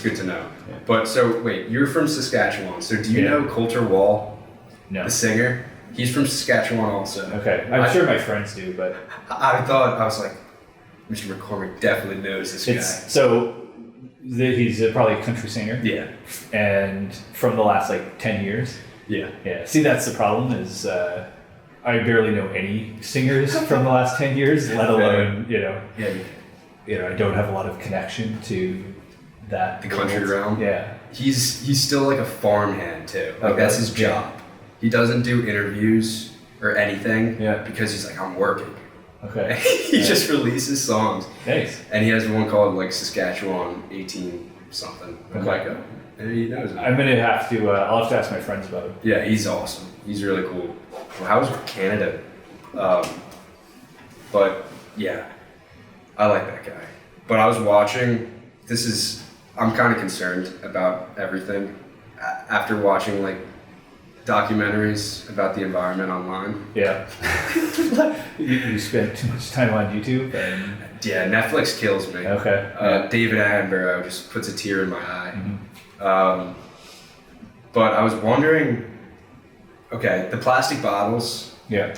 good to know. Yeah. But so wait, you're from Saskatchewan. So do you know Coulter Wall, No. the singer? He's from Saskatchewan also. Okay, I'm sure my friends do, but I was like, Mr. McCormick definitely knows this guy. He's probably a country singer. Yeah. And from the last 10 years. Yeah. Yeah. See, that's the problem is I barely know any singers from the last 10 years, let alone, I don't have a lot of connection to that. The country realm? Yeah. He's still like a farmhand too. That's his job. He doesn't do interviews or anything because he's like, I'm working. Okay. He just releases songs. Nice. And he has one called Saskatchewan 18 something. Okay. And he knows it. I'm going to have to, I'll have to ask my friends about him. Yeah, he's awesome. He's really cool. Well, how was Canada? But yeah, I like that guy. But I was watching, I'm kind of concerned about everything. After watching documentaries about the environment online. Yeah. you spend too much time on YouTube and... Yeah, Netflix kills me. Okay. David Attenborough just puts a tear in my eye. Mm-hmm. But I was wondering, okay, the plastic bottles. Yeah.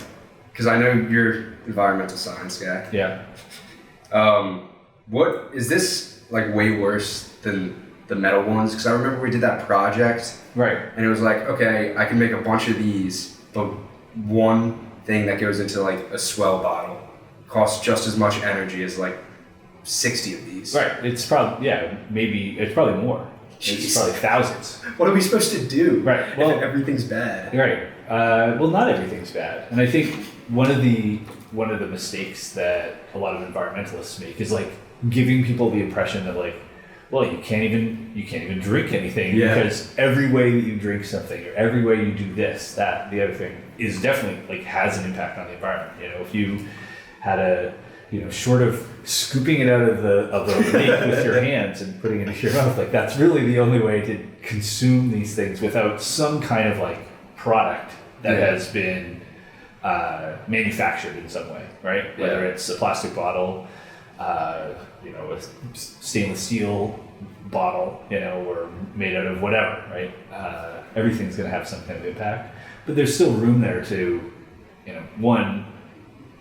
Because I know you're environmental science guy. Yeah. What is this way worse than the metal ones? Because I remember we did that project. Right. And it was okay, I can make a bunch of these, but one thing that goes into a swell bottle costs just as much energy as 60 of these. Right. It's probably, maybe, it's probably more. Jeez. It's probably thousands. What are we supposed to do? Right. Well, if everything's bad. Right. Well, not everything's bad. And I think one of the mistakes that a lot of environmentalists make is giving people the impression that you can't even drink anything because every way that you drink something or every way you do this, that, the other thing is definitely has an impact on the environment. If you had short of scooping it out of the lake with your hands and putting it into your mouth, that's really the only way to consume these things without some kind of product that has been manufactured in some way, right? Whether it's a plastic bottle, a stainless steel bottle, or made out of whatever, right? Everything's going to have some kind of impact, but there's still room there to, one,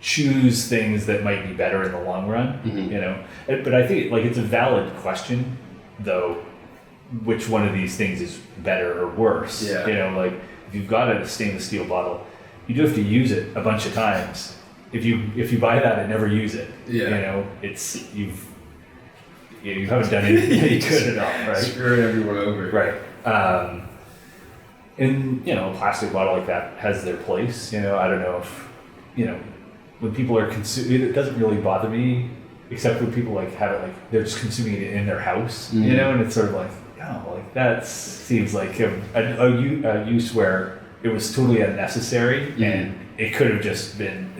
choose things that might be better in the long run, But I think it's a valid question, though, which one of these things is better or worse? Yeah. If you've got a stainless steel bottle, you do have to use it a bunch of times. If you buy that and never use it, it's you haven't done anything good at all, right? Screwing everyone over. Right. And a plastic bottle like that has their place. I don't know if when people are consuming it doesn't really bother me, except when people have it they're just consuming it in their house, and it's sort of that seems like a use where it was totally unnecessary, and it could have just been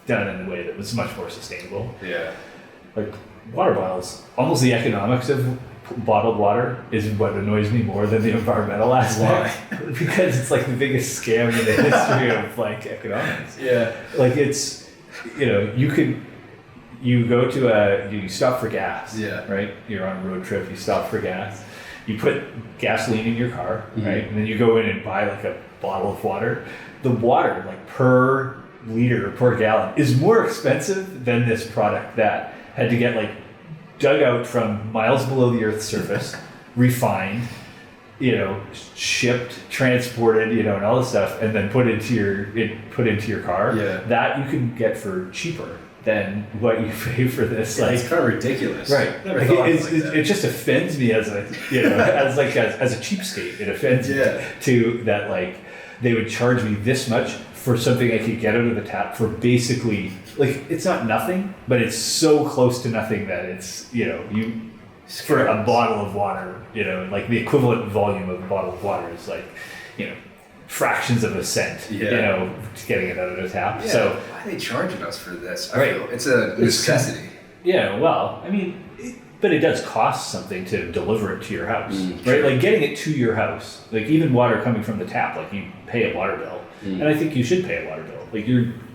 done in a way that was much more sustainable. Yeah. Water bottles, almost the economics of bottled water is what annoys me more than the environmental aspect. Why? Because it's the biggest scam in the history of economics. Yeah. It's, you stop for gas. Yeah. Right? You're on a road trip, you stop for gas. You put gasoline in your car, right? And then you go in and buy a bottle of water. The water, per liter, per gallon, is more expensive than this product that had to get dug out from miles below the Earth's surface, refined, shipped, transported, and all this stuff, and then put into your car. Yeah. That you can get for cheaper than what you pay for this. It's kind of ridiculous. Right. Never thought that. It just offends me as a as a cheapskate. It offends me to that they would charge me this much for something I could get out of the tap for basically it's not nothing, but it's so close to nothing that it's for a bottle of water, the equivalent volume of a bottle of water is fractions of a cent, getting it out of the tap. Yeah, so why are they charging us for this? I feel it's a necessity. Well, I mean, but it does cost something to deliver it to your house, right? Getting it to your house, even water coming from the tap, you pay a water bill, and I think you should pay a water bill.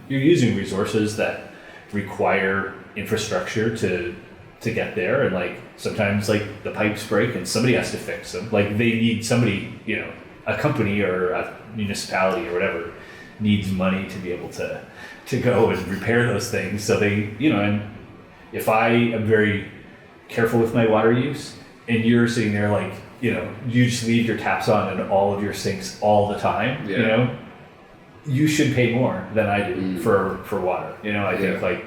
You're using resources that require infrastructure to to get there, and like sometimes like the pipes break and somebody has to fix them. Like they need somebody, you know, a company or a municipality or whatever needs money to be able to go and repair those things. So they, you know, and if I am very careful with my water use and you're sitting there like, you know, you just leave your taps on in all of your sinks all the time, you know, you should pay more than I do for water. You know, I think like,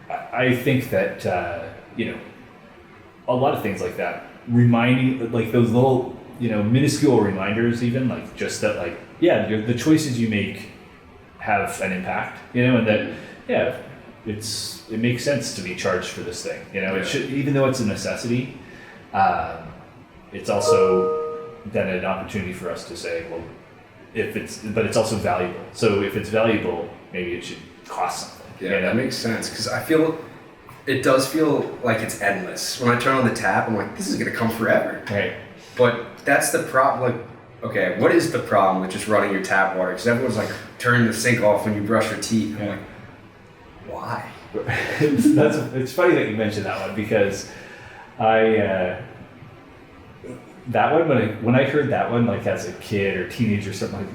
I think that, you know, a lot of things like that, reminding, like those little, you know, minuscule reminders, even like just that, like, the choices you make have an impact, you know, and that, it makes sense to be charged for this thing, you know, it should, even though it's a necessity, it's also then an opportunity for us to say, well, but it's also valuable. So if it's valuable, maybe it should cost something. Yeah, you know? that makes sense, because it does feel like it's endless. When I turn on the tap, I'm like, this is gonna come forever. Right. But that's the problem. Like, okay, what is the problem with just running your tap water? Because everyone's like, turning the sink off when you brush your teeth. I'm like, why? It's funny that you mentioned that one, because that one, when I heard that one, like as a kid or teenager or something,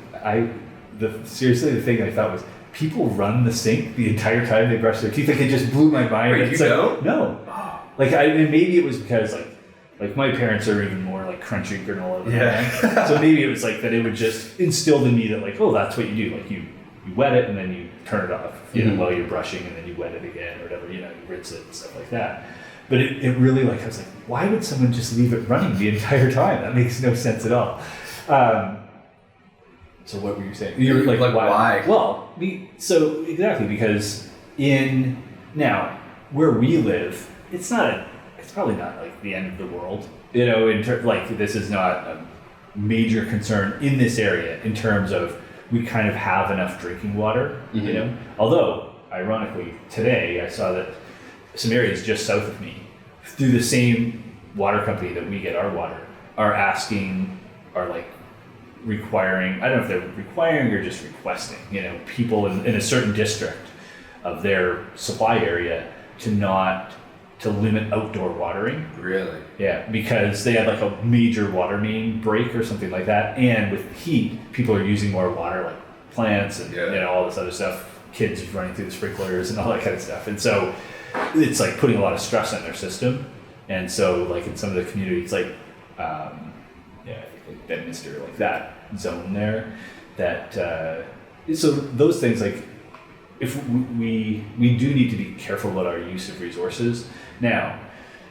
seriously, the thing I thought was, people run the sink the entire time they brush their teeth. Like, it just blew my mind. Wait, it's you like, don't? No. Like, and maybe it was because like my parents are even more like crunchy granola than I am. So maybe it was like that it would just instill in me that like, oh, that's what you do. Like you wet it and then you turn it off, you know, while you're brushing, and then you wet it again or whatever, you know, you rinse it and stuff like that. But it really, like, I was like, why would someone just leave it running the entire time? That makes no sense at all. So what were you saying? You were like why? Well, so exactly, because now where we live, it's probably not like the end of the world, you know, like this is not a major concern in this area in terms of we kind of have enough drinking water, you know, although ironically today I saw that some areas just south of me, through the same water company that we get our water, are like requiring, I don't know if they're requiring or just requesting, you know, people in a certain district of their supply area to limit outdoor watering. Really? Yeah, because they had like a major water main break or something like that, and with heat, people are using more water, like plants and you know, all this other stuff, kids running through the sprinklers and all that kind of stuff, and so it's like putting a lot of stress on their system. And so like in some of the communities, like I think like Bedminster, like that zone there, that so those things, like if we do need to be careful about our use of resources. Now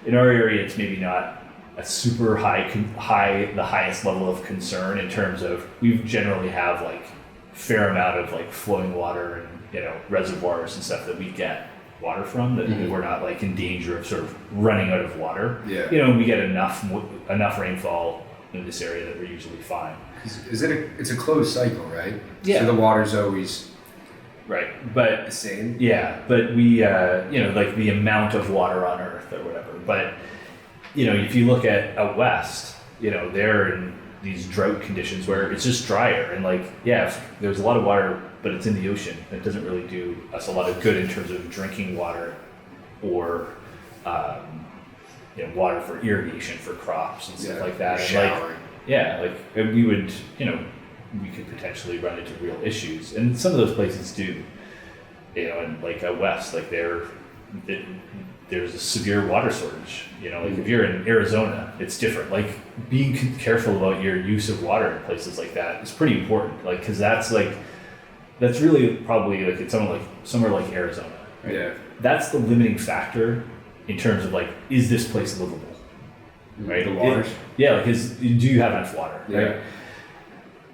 in our area, it's maybe not a super high the highest level of concern in terms of we generally have like fair amount of like flowing water and, you know, reservoirs and stuff that we get water from, that we're not like in danger of sort of running out of water. Yeah. You know, we get enough rainfall in this area that we're usually fine. It's a closed cycle, right? Yeah. So the water's always but the same. Yeah, but we you know, like the amount of water on Earth or whatever. But you know, if you look at out west, you know, they're in these drought conditions where it's just drier, and like there's a lot of water, but it's in the ocean. It doesn't really do us a lot of good in terms of drinking water or you know, water for irrigation for crops and stuff like that. Showering. And we would, you know, we could potentially run into real issues, and some of those places do, you know, and like out west, like there's a severe water shortage, you know, like if you're in Arizona, it's different. Like being careful about your use of water in places like that is pretty important, like, because that's really probably like it's somewhere like Arizona, right? Yeah, that's the limiting factor in terms of like, is this place livable, right? The water, like, do you have enough water, right?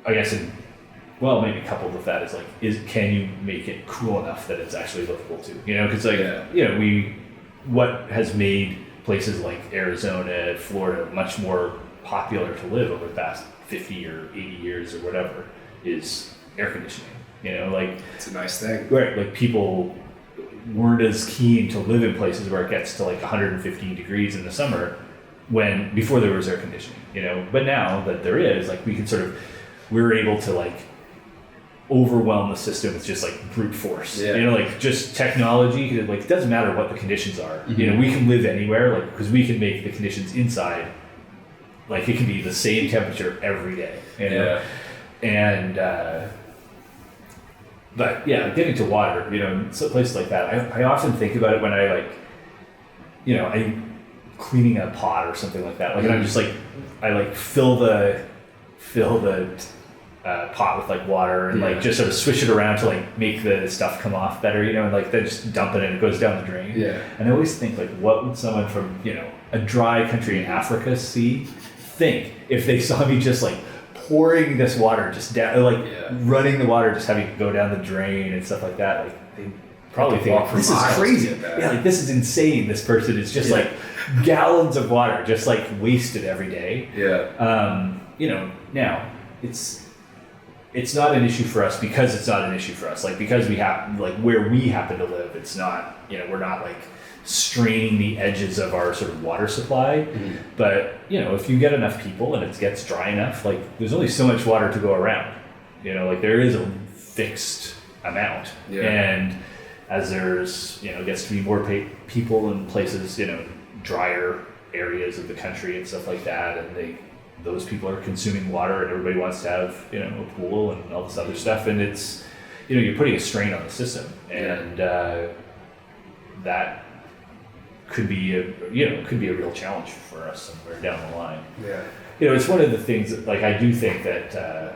I guess, maybe coupled with that is like, can you make it cool enough that it's actually livable too? You know, because like, you know, what has made places like Arizona, Florida much more popular to live over the past 50 or 80 years or whatever is air conditioning. You know, like, it's a nice thing, right? Like people weren't as keen to live in places where it gets to like 115 degrees in the summer before there was air conditioning, you know. But now that there is, like, we were able to like overwhelm the system with just like brute force. Yeah. You know, like just technology, like it doesn't matter what the conditions are. Mm-hmm. You know, we can live anywhere, like because we can make the conditions inside, like it can be the same temperature every day. You know? And but yeah, getting to water, you know, so places like that, I often think about it when I like, you know, I'm cleaning a pot or something like that. Like, and I'm just like, I like fill the pot with like water and like just sort of swish it around to like make the stuff come off better, you know, and like then just dump it and it goes down the drain. Yeah. And I always think like, what would someone from, you know, a dry country in Africa think if they saw me just like pouring this water just down, like running the water, just having it go down the drain and stuff like that? Like they probably think, this is crazy. Yeah, like this is insane. This person is just like gallons of water just like wasted every day. Yeah. You know, now it's not an issue for us because it's not an issue for us. Like because we have like where we happen to live, it's not, you know, we're not like straining the edges of our sort of water supply. Mm-hmm. But you know, if you get enough people and it gets dry enough, like there's only so much water to go around. You know, like there is a fixed amount. Yeah. And as there's, you know, gets to be more people in places, you know, drier areas of the country and stuff like that, and those people are consuming water, and everybody wants to have, you know, a pool and all this other stuff, and it's, you know, you're putting a strain on the system, and that could be a real challenge for us somewhere down the line. Yeah. You know, it's one of the things that, like, I do think that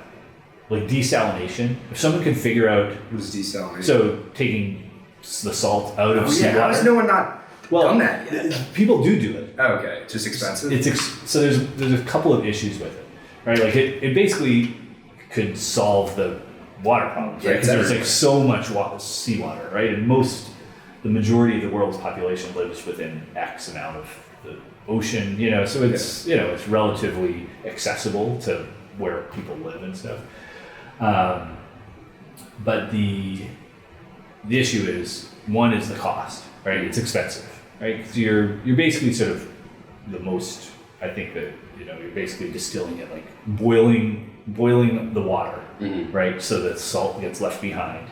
like desalination, if someone can figure out, What is desalination? so taking the salt out of How seawater. has no one not done that yet? People do it. Oh, okay, just expensive. So there's a couple of issues with it, right? Like it basically could solve the water problems, right? Yeah, Because there's like so much seawater, right? And the majority of the world's population lives within X amount of the ocean, you know. So it's you know, it's relatively accessible to where people live and stuff. But the issue is, one is the cost, right? It's expensive, right? Because you're basically sort of the most, I think that, you know, you're basically distilling it, like boiling the water, right? So that salt gets left behind.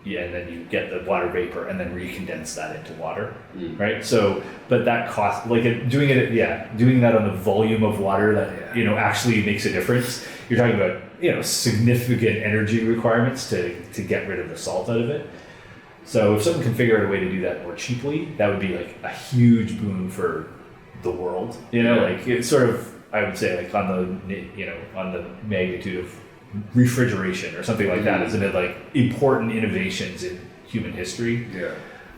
Yeah, and then you get the water vapor and then recondense that into water, right? So, but that cost, like doing that on the volume of water that, you know, actually makes a difference. You're talking about, you know, significant energy requirements to get rid of the salt out of it. So if someone can figure out a way to do that more cheaply, that would be like a huge boon for the world. You know, like it's sort of, I would say, like on the magnitude of refrigeration or something like that, isn't it? Like important innovations in human history.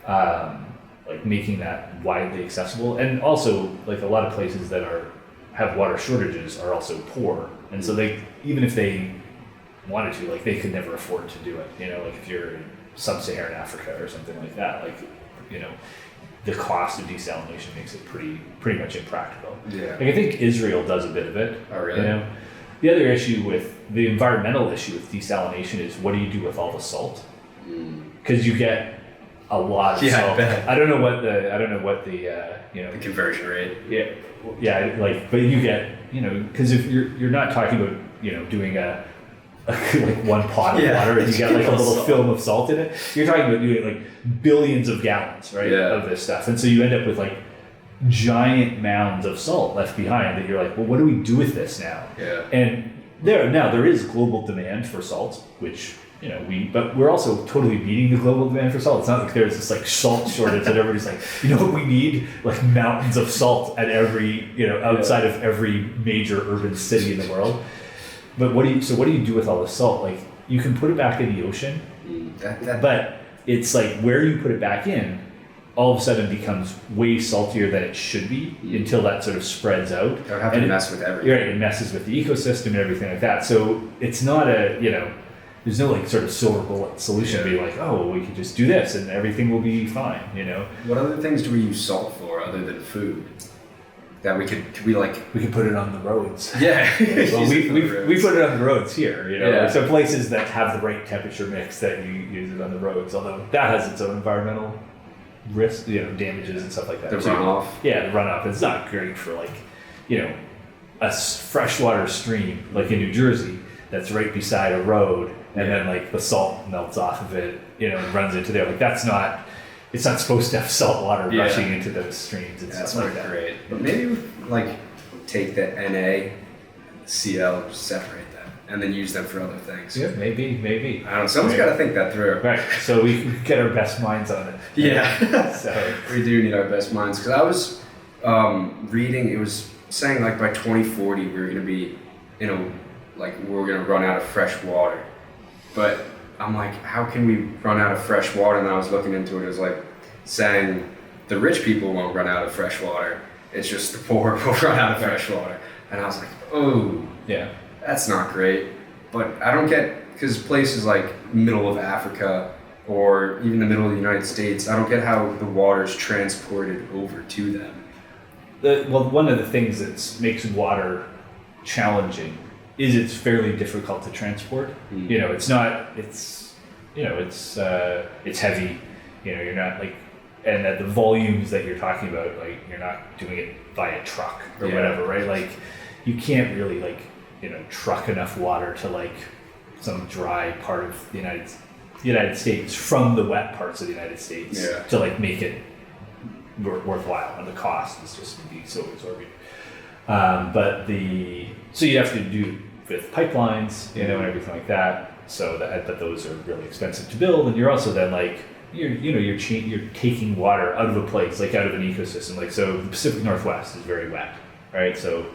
Like making that widely accessible, and also like a lot of places that have water shortages are also poor, and so they, even if they wanted to, like they could never afford to do it. You know, like if you're in sub-Saharan Africa or something like that, like, you know, the cost of desalination makes it pretty much impractical. Yeah. Like I think Israel does a bit of it. Oh, really? You know, the other issue with the environmental issue with desalination is, what do you do with all the salt? Because you get a lot of salt. I don't know what the you know, the conversion rate. Yeah, like, but you get, you know, because if you're not talking about, you know, doing a like one pot of water and you get like a little film of salt in it. You're talking about doing like billions of gallons, right, of this stuff, and so you end up with like giant mounds of salt left behind that you're like, well, what do we do with this now? And there is global demand for salt, which, you know, but we're also totally meeting the global demand for salt. It's not like there's this like salt shortage that everybody's like, you know what we need? Like mountains of salt at every, you know, outside of every major urban city in the world. But what do you do with all the salt? Like, you can put it back in the ocean, but it's like where you put it back in, all of a sudden becomes way saltier than it should be until that sort of spreads out. It would have to mess with everything. Right, it messes with the ecosystem and everything like that. So it's not you know, there's no like sort of silver bullet solution to be like, oh, we can just do this and everything will be fine, you know? What other things do we use salt for other than food? That we could put it on the roads. Yeah. Well, we put it on the roads here, you know. So places that have the right temperature mix, that you use it on the roads, although that has its own environmental risk, you know, damages and stuff like that. The runoff. Yeah, the runoff. It's not great for, like, you know, a freshwater stream like in New Jersey that's right beside a road, and then like the salt melts off of it, and runs into there. Like it's not supposed to have salt water rushing into those streams and That's stuff not like that. great. But maybe like take the Na, Cl, separate them, and then use them for other things. Yeah, maybe. I don't know. Someone's got to think that through. Right. So we get our best minds on it. Yeah. So we do need our best minds, because I was reading, it was saying like by 2040 we're going to be we're going to run out of fresh water. But I'm like, how can we run out of fresh water? And then I was looking into it. It was like saying the rich people won't run out of fresh water. It's just the poor will run out of fresh water. And I was like, oh, yeah, that's not great. But I don't get, because places like middle of Africa or even the middle of the United States, I don't get how the water's transported over to them. One of the things that makes water challenging is it's fairly difficult to transport. It's not. It's heavy. You're not like, and at the volumes that you're talking about, like you're not doing it by a truck or whatever, right? Like you can't really truck enough water to like some dry part of the United States from the wet parts of the United States to like make it worthwhile, and the cost is just be so exorbitant. So you have to do with pipelines, and everything like that. So but those are really expensive to build, and you're also then like you're taking water out of a place, like out of an ecosystem. Like so, the Pacific Northwest is very wet, right? So,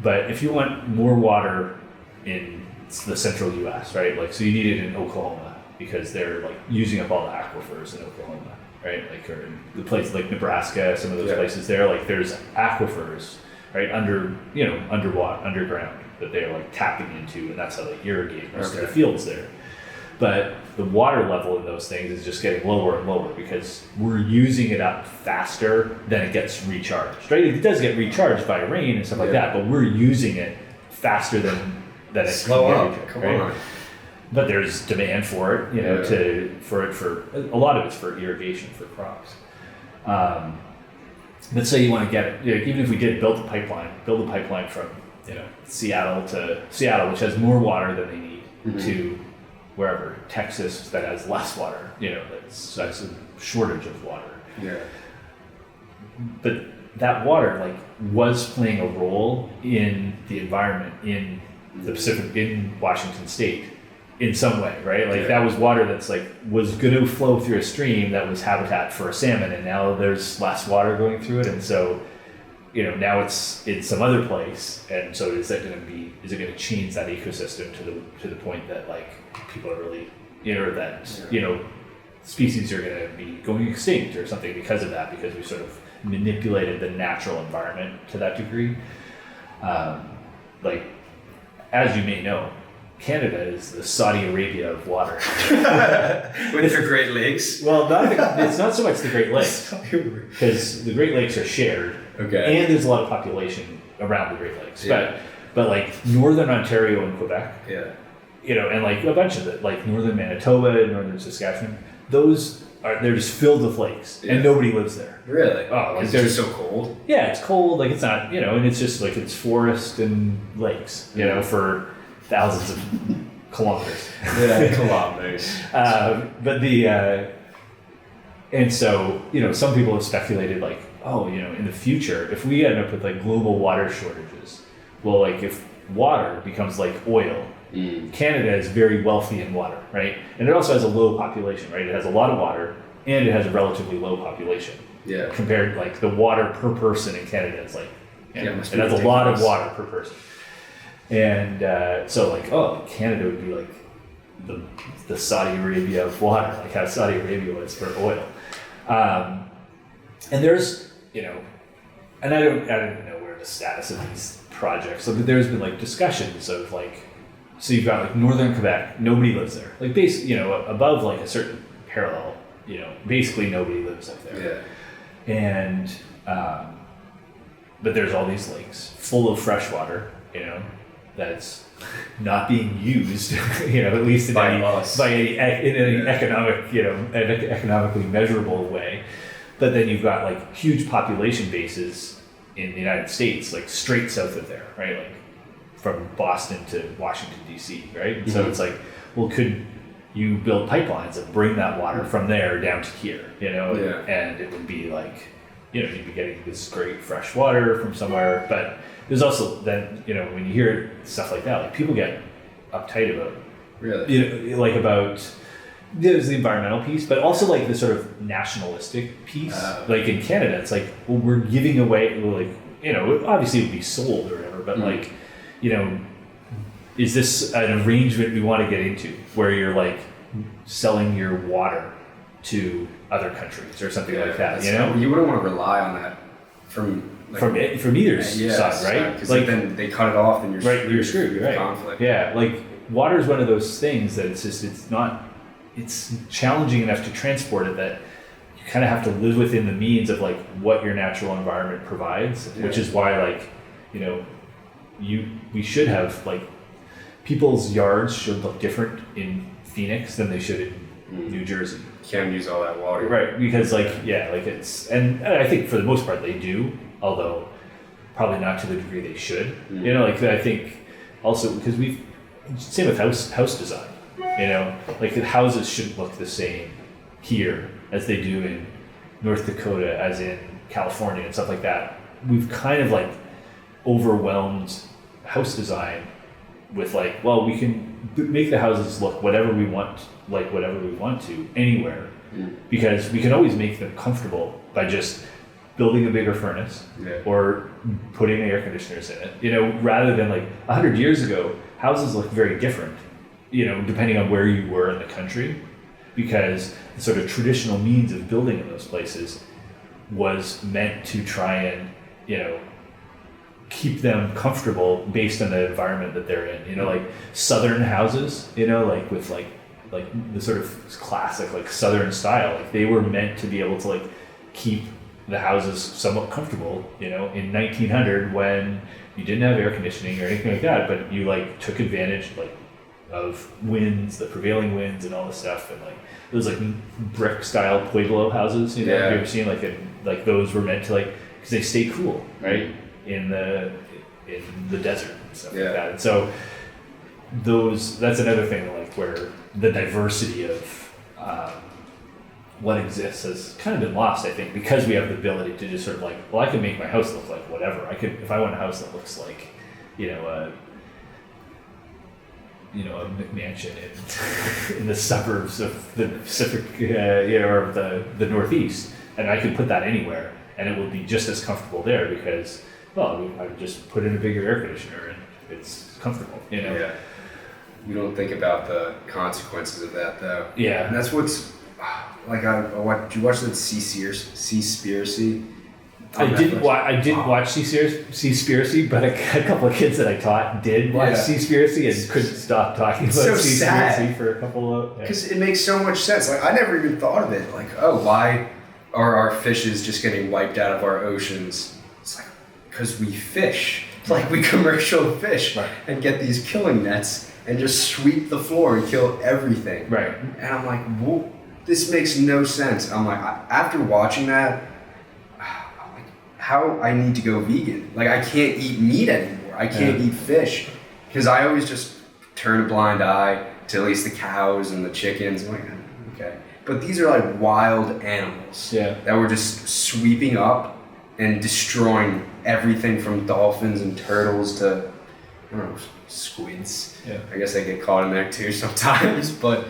but if you want more water in the central U.S., right? Like so, you need it in Oklahoma because they're like using up all the aquifers in Oklahoma, right? Like or in the places like Nebraska, some of those places there, like there's aquifers. Right, underground that they're like tapping into, and that's how they irrigate most of the fields there. But the water level in those things is just getting lower and lower because we're using it up faster than it gets recharged. Right, it does get recharged by rain and stuff like that, but we're using it faster than it slow can up. get, Come right? on. But there's demand for it, for a lot of it's for irrigation for crops. Let's say you want to get it, even if we did build a pipeline from Seattle, which has more water than they need, to wherever, Texas, that has less water, that's a shortage of water. Yeah. But that water was playing a role in the environment in the Pacific, in Washington State, in some way, right? That was water that's was going to flow through a stream that was habitat for a salmon, and now there's less water going through it, and so now it's in some other place, and so is it going to change that ecosystem to the point that people are really species are going to be going extinct or something because of that, because we sort of manipulated the natural environment to that degree. As you may know, Canada is the Saudi Arabia of water. With the Great Lakes? Well, it's not so much the Great Lakes, because the Great Lakes are shared, and there's a lot of population around the Great Lakes. Yeah. But northern Ontario and Quebec, and a bunch of it, northern Manitoba and northern Saskatchewan, they're just filled with lakes, and nobody lives there. Really? Oh, it's just so cold? Yeah, it's cold. It's not, and it's just it's forest and lakes, for thousands of kilometers. Yeah, kilometers. And so, some people have speculated in the future, if we end up with global water shortages, well, if water becomes like oil, Canada is very wealthy in water, right? And it also has a low population, right? It has a lot of water and it has a relatively low population. Yeah. Compared, the water per person in Canada is it has a lot of water per person. And Canada would be the Saudi Arabia of water, how Saudi Arabia was for oil. And there's, and I don't know where the status of these projects. So there's been discussions of so you've got northern Quebec, nobody lives there. Basically, above a certain parallel, basically nobody lives up there. Yeah. And but there's all these lakes full of fresh water, that's not being used, at least in any economic, an economically measurable way. But then you've got huge population bases in the United States, straight south of there, right? from Boston to Washington D.C., right? And so it's like, well, could you build pipelines that bring that water from there down to here, and it would be like, you'd be getting this great fresh water from somewhere. But there's also then, when you hear stuff like that, like people get uptight about, like about, there's the environmental piece, but also like the sort of nationalistic piece. Like in Canada, it's like, well, we're giving away, obviously it would be sold or whatever, but like, is this an arrangement we want to get into where you're like selling your water to other countries or something like that? You wouldn't want to rely on that from either side, right? Because like then they cut it off and you're screwed. You're right. Conflict. Yeah, like water is one of those things that it's challenging enough to transport it that you kind of have to live within the means of like what your natural environment provides, which is why like we should have like people's yards should look different in Phoenix than they should in New Jersey. Can't use all that water, right? Because it's, and I think for the most part they do, although probably not to the degree they should. I think also because same with house design. Like the houses shouldn't look the same here as they do in North Dakota, as in California and stuff like that. We've kind of like overwhelmed house design with like, well, we can make the houses look whatever we want to anywhere, because we can always make them comfortable by just building a bigger furnace or putting air conditioners in it, rather than like 100 years ago, houses looked very different, depending on where you were in the country, because the sort of traditional means of building in those places was meant to try and, keep them comfortable based on the environment that they're in, like southern houses, like with like the sort of classic like southern style, like they were meant to be able to like keep the houses somewhat comfortable, in 1900 when you didn't have air conditioning or anything like that, but you like took advantage like of winds, the prevailing winds and all this stuff, and like those like brick style pueblo houses, have you ever seen like those were meant to like, because they stay cool, right, in the desert and stuff like that. And so that's another thing like where the diversity of what exists has kind of been lost, I think, because we have the ability to just sort of like, well, I can make my house look like whatever. I could, if I want a house that looks like, a McMansion in the suburbs of the Pacific, or the Northeast, and I could put that anywhere, and it will be just as comfortable there because, well, I would just put in a bigger air conditioner and it's comfortable, Yeah. We don't think about the consequences of that, though. Yeah. And that's what's like. Did you watch the Seaspiracy? I didn't watch Seaspiracy, but a couple of kids that I taught did watch Seaspiracy and couldn't stop talking about Seaspiracy for a couple of. Because it makes so much sense. Like I never even thought of it. Like, oh, why are our fishes just getting wiped out of our oceans? It's like because we fish, like we commercial fish, and get these killing nets and just sweep the floor and kill everything. Right. And I'm like, whoa, this makes no sense. I'm like, after watching that, I'm like, how I need to go vegan. Like I can't eat meat anymore. I can't eat fish. Because I always just turn a blind eye to at least the cows and the chickens. I'm like, okay. But these are like wild animals that were just sweeping up and destroying everything from dolphins and turtles to, I don't know, squids. Yeah. I guess I get caught in there too sometimes. But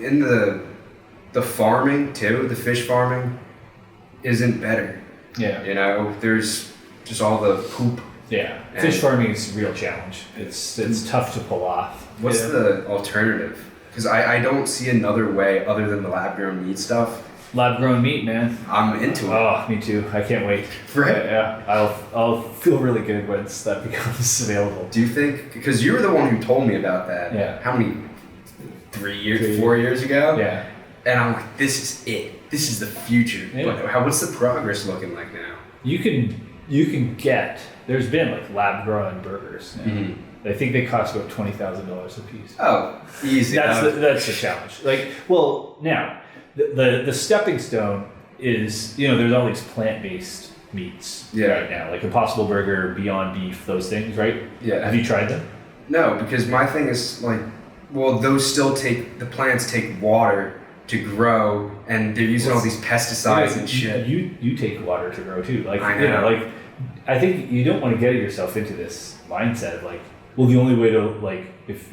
in the farming too, the fish farming isn't better. Yeah. There's just all the poop. Yeah. Fish farming is a real challenge. It's tough to pull off. What's the alternative? Because I don't see another way other than the lab-grown meat stuff. Lab-grown meat, man. I'm into it. Oh, me too. I can't wait. Right. Yeah. I'll feel really good once that becomes available. Do you think? Because you were the one who told me about that. Yeah. How many? 4 years ago. Yeah. And I'm like, this is it. This is the future. Yeah. But what's the progress looking like now? You can get. There's been like lab-grown burgers. Mm-hmm. I think they cost about $20,000 a piece. Oh, easy. That's the challenge. Like, well, now the stepping stone is, there's all these plant-based meats Yeah. right now, like Impossible Burger, Beyond Beef, those things, right? Yeah. Have you tried them? No, because my thing is like, well, those still the plants take water to grow, and they're using all these pesticides and shit. You take water to grow too. Like, I know. you know, like, I think you don't want to get yourself into this mindset of like, well, the only way to like, if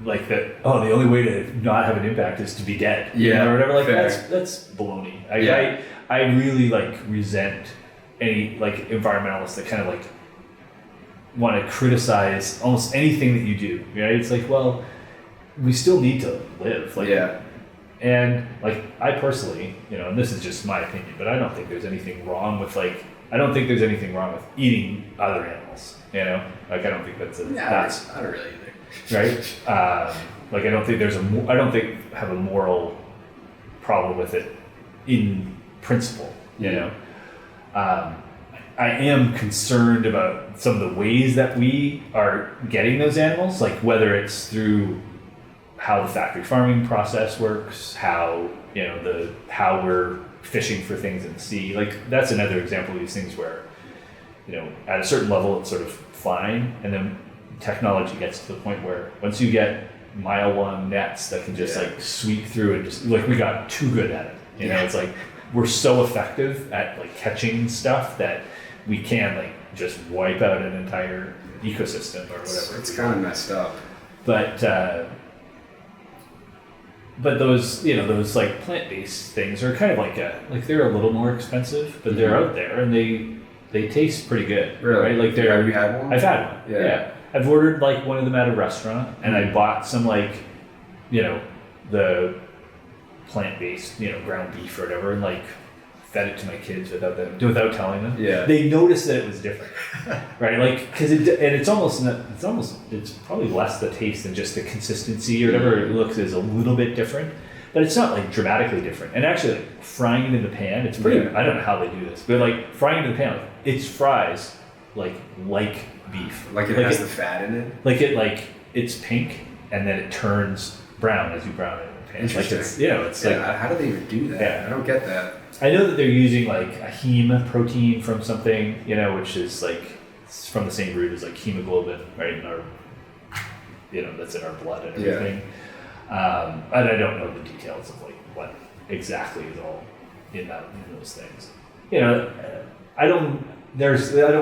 like that, oh, the only way to not have an impact is to be dead. You know, or whatever. Like fair. that's baloney. I really like resent any like environmentalists that kind of like want to criticize almost anything that you do. Right? It's like, well, we still need to live. Like, and like I personally, you know, and this is just my opinion, but I don't think there's anything wrong with like, I don't think there's anything wrong with eating other animals. You know, like I don't think that's I don't really either. Right? Like I don't think I don't think I have a moral problem with it in principle. You know, I am concerned about some of the ways that we are getting those animals, like whether it's through how the factory farming process works, how you know how we're fishing for things in the sea. Like that's another example of these things where, you know, at a certain level it's sort of fine, and then technology gets to the point where once you get mile-long nets that can just like sweep through and just like we got too good at it. You know, it's like we're so effective at like catching stuff that we can like just wipe out an entire ecosystem or whatever. It's kind of messed up. But those, you know, those like plant-based things are kind of like they're a little more expensive, but they're out there and they taste pretty good. Really? Right? Like Have you had one? I've had one. Yeah. I've ordered like one of them at a restaurant, and I bought some like, you know, the plant-based, you know, ground beef or whatever, and like fed it to my kids without telling them. Yeah. They noticed that it was different, right? Like, cause it's probably less the taste than just the consistency or whatever. It looks is a little bit different, but it's not like dramatically different. And actually like frying it in the pan, it's pretty, I don't know how they do this, but like frying it in the pan, like, it's fries like beef. Like it has the fat in it? Like it's pink and then it turns brown as you brown it in the pan. Interesting. Like it's, you know, it's like, how do they even do that? Yeah. I don't get that. I know that they're using like a heme protein from something, you know, which is like it's from the same root as like hemoglobin, right? In our, you know, that's in our blood and everything. And I don't know the details of like what exactly is all in those things. You know, I don't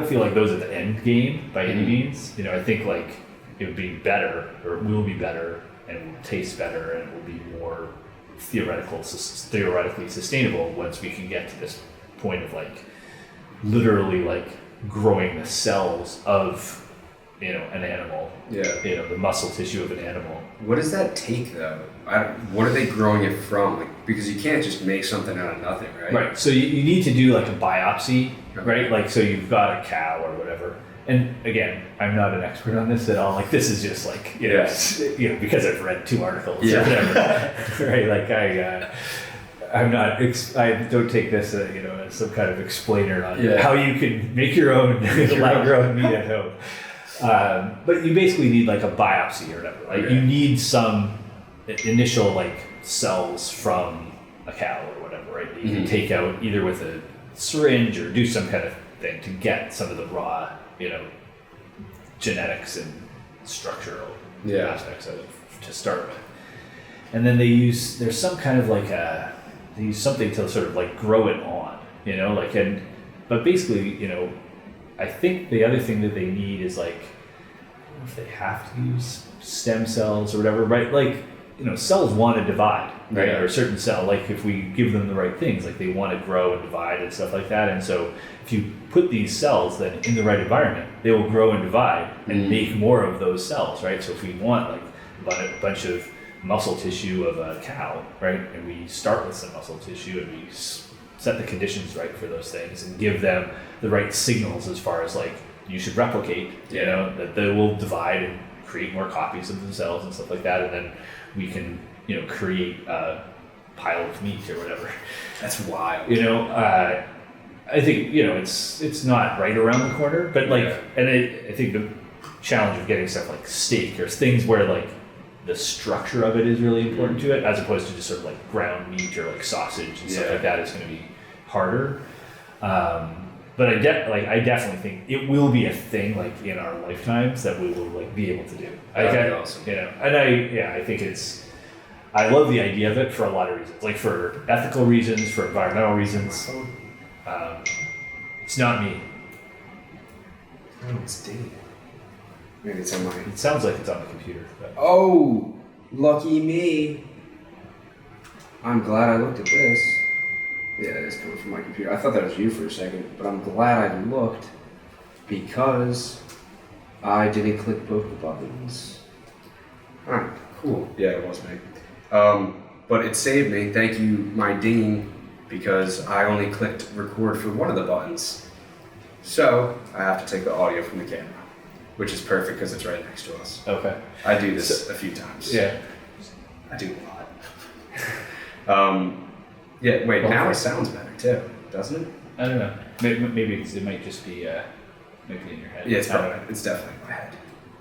feel like those are the end game by any means. You know, I think like it would be better, or will be better, and it will taste better, and it will be more theoretically sustainable once we can get to this point of like literally like growing the cells of, you know, an animal. Yeah. You know, the muscle tissue of an animal. What does that take though? What are they growing it from? Like, because you can't just make something out of nothing, right? Right. So you need to do like a biopsy, right? Like, so you've got a cow or whatever. And again, I'm not an expert on this at all. Like, this is just like, you know, because I've read 2 articles or whatever, right? Like I don't take this, you know, as some kind of explainer on how you can make your own lab-grown meat at home. But you basically need like a biopsy or whatever. Like you need some initial like cells from a cow or whatever, right? That you can take out either with a syringe or do some kind of thing to get some of the raw, you know, genetics and structural aspects of it to start with. And then there's some kind of like they use something to sort of like grow it on, you know, like, but basically, you know, I think the other thing that they need is like, I don't know if they have to use stem cells or whatever, right? Like, you know, cells want to divide, right? Or a certain cell, like if we give them the right things, like they want to grow and divide and stuff like that. And so if you put these cells then in the right environment, they will grow and divide and make more of those cells, right? So if we want like a bunch of muscle tissue of a cow, right? And we start with some muscle tissue and we set the conditions right for those things and give them the right signals as far as like, you should replicate, you know, that they will divide and create more copies of themselves and stuff like that. And then we can, you know, create a pile of meat or whatever. That's wild. You know, I think, you know, it's not right around the corner, but like, and I think the challenge of getting stuff like steak or things where like the structure of it is really important to it, as opposed to just sort of like ground meat or like sausage and stuff like that is going to be harder. but I definitely think it will be a thing like in our lifetimes that we will like be able to do. That'd be awesome. You know, and I think I love the idea of it for a lot of reasons, like for ethical reasons, for environmental reasons. It's not me. Oh, it's Dave. Maybe it's on my. It sounds like it's on the computer. But. Oh, lucky me. I'm glad I looked at this. Yeah, it is coming from my computer. I thought that was you for a second, but I'm glad I looked because I didn't click both the buttons. Alright, cool. Yeah, it was me. But it saved me. Thank you, my dinging, because I only clicked record for one of the buttons. So I have to take the audio from the camera, which is perfect because it's right next to us. Okay. I do this a few times. Yeah. I do a lot. Yeah, wait, now it sounds better too, doesn't it? I don't know. Maybe it might just be maybe in your head. Yeah, it's definitely in my head.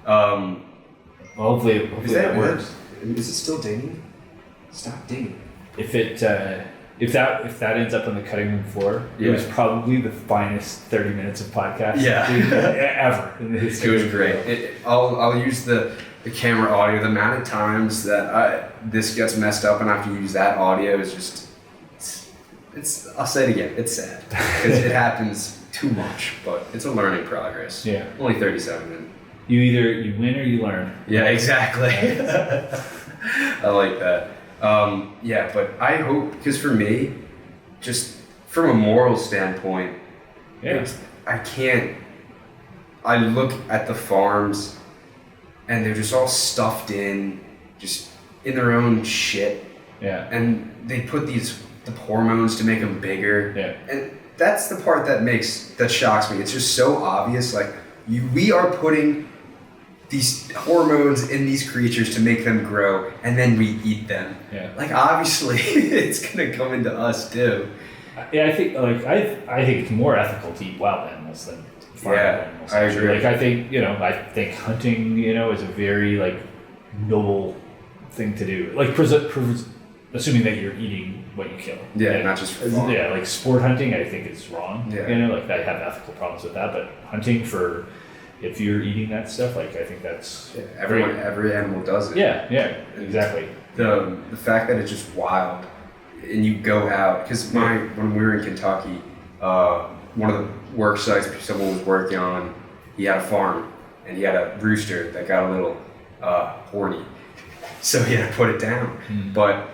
Well, hopefully that works. Is it still dinging? Stop dinging. If that ends up on the cutting room floor, Yeah. it was probably the finest 30 minutes of podcast ever in the history. It was great. I'll use the camera audio. The amount of times that this gets messed up and I have to use that audio is just. It's. I'll say it again. It's sad because it happens too much, but it's a learning progress. Yeah. Only 37 minutes. You win or you learn. Yeah, exactly. I like that. Yeah, but I hope, because for me, just from a moral standpoint, I look at the farms and they're just all stuffed in, just in their own shit. Yeah. And they put the hormones to make them bigger. Yeah. And that's the part that shocks me. It's just so obvious. Like, we are putting these hormones in these creatures to make them grow, and then we eat them. Yeah. Like, obviously, it's gonna come into us too. Yeah, I think it's more ethical to eat wild animals than farm animals. I agree. Like, I think hunting, is a very like noble thing to do. Like, assuming that you're eating what you kill. Yeah, not just for fun. Yeah, like sport hunting, I think is wrong. Yeah. Like I have ethical problems with that, but hunting if you're eating that stuff, like I think that's every animal does it. Yeah, exactly. The fact that it's just wild, and you go out, because when we were in Kentucky, one of the work sites someone was working on, he had a farm, and he had a rooster that got a little horny, so he had to put it down. But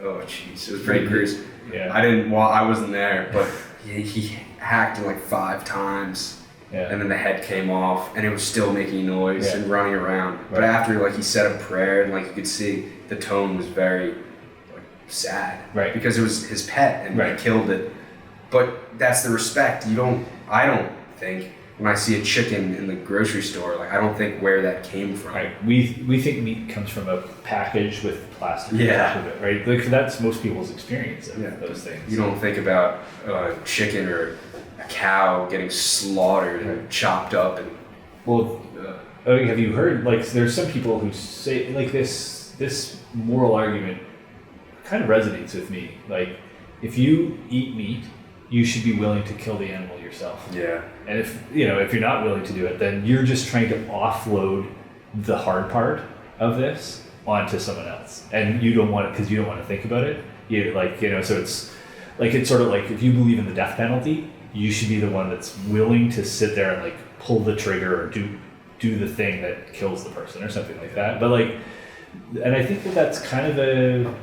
oh jeez, it was pretty gruesome. Yeah. I wasn't there, but he hacked it like 5 times. Yeah. And then the head came off, and it was still making noise and running around. Right. But after, like, he said a prayer, and like you could see, the tone was very sad, right? Because it was his pet, and he killed it. But that's the respect. I don't think when I see a chicken in the grocery store, like, I don't think where that came from. Right. We think meat comes from a package with plastic on top of it, right? Like, that's most people's experience of those things. You don't think about chicken or a cow getting slaughtered and chopped up and. Well, have you heard? Like, there's some people who say like this moral argument kind of resonates with me. Like, if you eat meat, you should be willing to kill the animal yourself. Yeah. And if you're not willing to do it, then you're just trying to offload the hard part of this onto someone else, and you don't want it because you don't want to think about it. So it's sort of like if you believe in the death penalty, you should be the one that's willing to sit there and like pull the trigger or do the thing that kills the person or something like that. But and I think that's kind of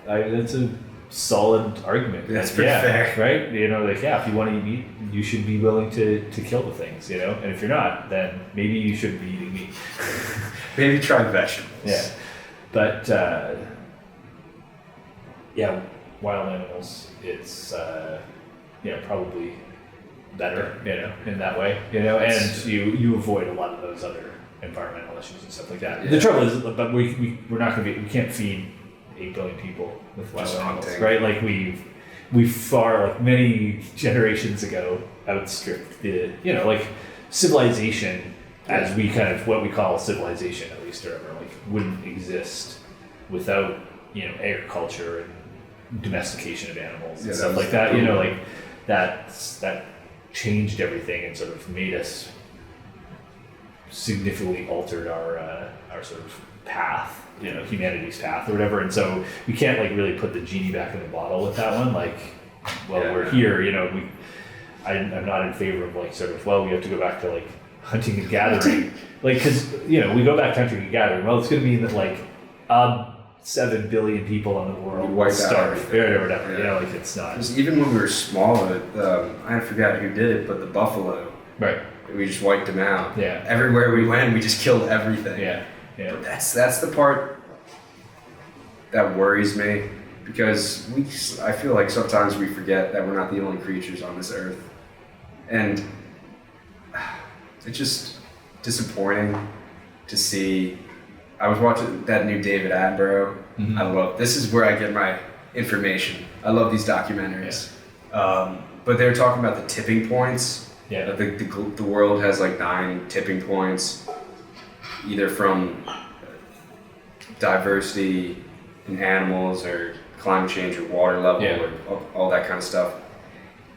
that's a solid argument. That's pretty fair, right? If you want to eat meat, you should be willing to kill the things, and if you're not, then maybe you shouldn't be eating meat. Maybe try vegetables. Yeah, but wild animals, it's probably better, in that way, and you avoid a lot of those other environmental issues and stuff like that. The trouble is, but we're not going to we can't feed 8 billion people with wild animals, right? Like we far, like many generations ago, outstripped the, civilization as we kind of, what we call civilization, at least, or like wouldn't exist without, agriculture and domestication of animals and stuff like that, that changed everything and sort of made us significantly altered our sort of path, humanity's path or whatever. And so we can't like really put the genie back in the bottle with that one. Like, we're here, I'm not in favor of like sort of, we have to go back to like hunting and gathering. Like, because, we go back to hunting and gathering. Well, it's going to mean that like 7 billion people in the world will starve or whatever. Yeah. Like it's not. Because even when we were smaller, I forgot who did it, but the buffalo. Right. We just wiped them out. Yeah. Everywhere we went, we just killed everything. Yeah. Yeah. But that's the part that worries me, because I feel like sometimes we forget that we're not the only creatures on this earth, and it's just disappointing to see. I was watching that new David Attenborough. Mm-hmm. This is where I get my information. I love these documentaries. Yeah. But they're talking about the tipping points. Yeah. The world has like 9 tipping points, either from diversity in animals or climate change or water level or all that kind of stuff.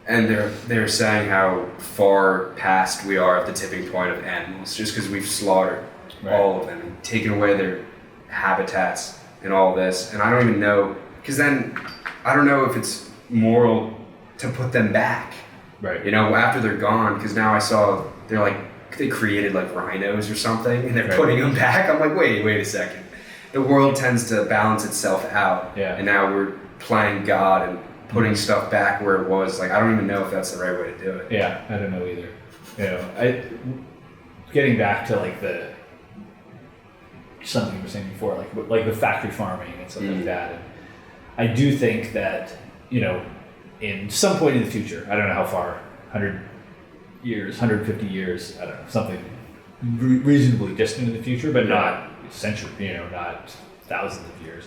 And they're saying how far past we are at the tipping point of animals, just because we've slaughtered all of them and taken away their habitats and all this. And I don't even know, because then I don't know if it's moral to put them back. Right. After they're gone, because now I saw they created like rhinos or something, and they're putting them back. I'm like, wait a second. The world tends to balance itself out, and now we're playing God and putting stuff back where it was. Like, I don't even know if that's the right way to do it. Yeah, I don't know either. Getting back to like something you were saying before, like the factory farming and stuff like that. And I do think that in some point in the future, I don't know how far, 100 years, 150 years, I don't know, something reasonably distant in the future, but not century, not thousands of years,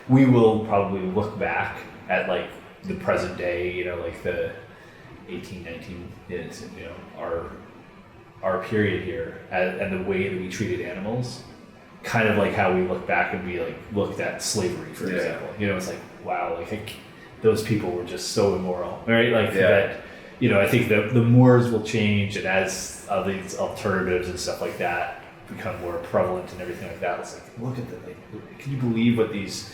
we will probably look back at like the present day, like the 1819 is, our period here, and the way that we treated animals, kind of like how we look back and we like looked at slavery, for example. It's like, wow, like those people were just so immoral, right? Like that. I think the mores will change, and as these alternatives and stuff like that become more prevalent and everything like that, it's like, look at can you believe what these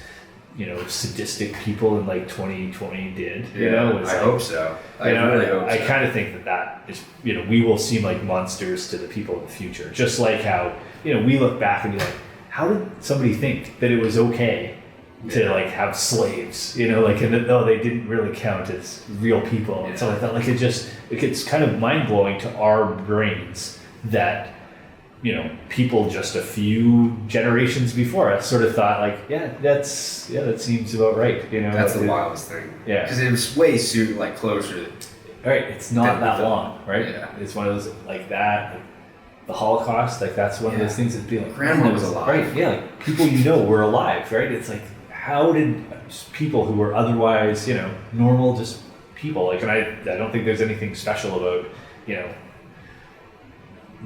sadistic people in like 2020 did? I hope so. I really hope so. I kind of think that is, we will seem like monsters to the people in the future. Just like how, we look back and be like, how did somebody think that it was okay to like have slaves? And they didn't really count as real people. And so I thought like it's kind of mind blowing to our brains that people just a few generations before us sort of thought like, that seems about right. That's the wildest thing. Yeah. Because it was way closer. Right. It's not that long, right? Yeah. It's one of those like that. Like, the Holocaust, like that's one of those things that'd be like, grandma was alive. Right. Yeah. Like people were alive, right? It's like, how did people who were otherwise, normal, just people, like, and I don't think there's anything special about,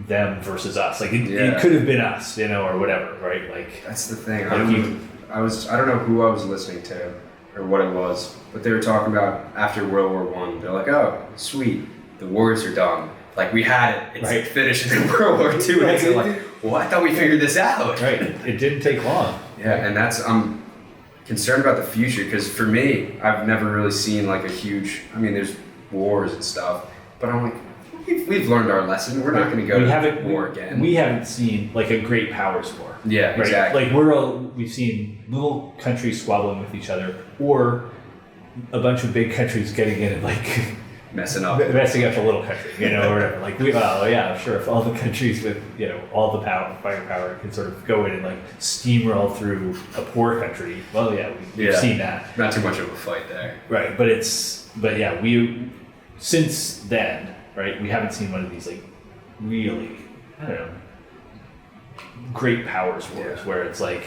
them versus us. Like it could have been us, or whatever, right? Like that's the thing. I don't know who I was listening to or what it was, but they were talking about after World War I. They're like, oh, sweet, the wars are done. Like we had it. It's finished in World War II. And they're like, well, I thought we figured this out. Right. It didn't take long. Yeah, and I'm concerned about the future, because for me, I've never really seen like a huge. I mean, there's wars and stuff, but I'm like, we've learned our lesson. We're not going to go to war again. We haven't seen like a great powers war. Yeah, right? Exactly. Like we've seen little countries squabbling with each other, or a bunch of big countries getting in and like messing up a little country, or whatever. Like sure, if all the countries with all the firepower can sort of go in and like steamroll through a poor country, we've seen that. Not too much of a fight there. Right, but we since then. Right, we haven't seen one of these like really, I don't know, great powers wars where it's like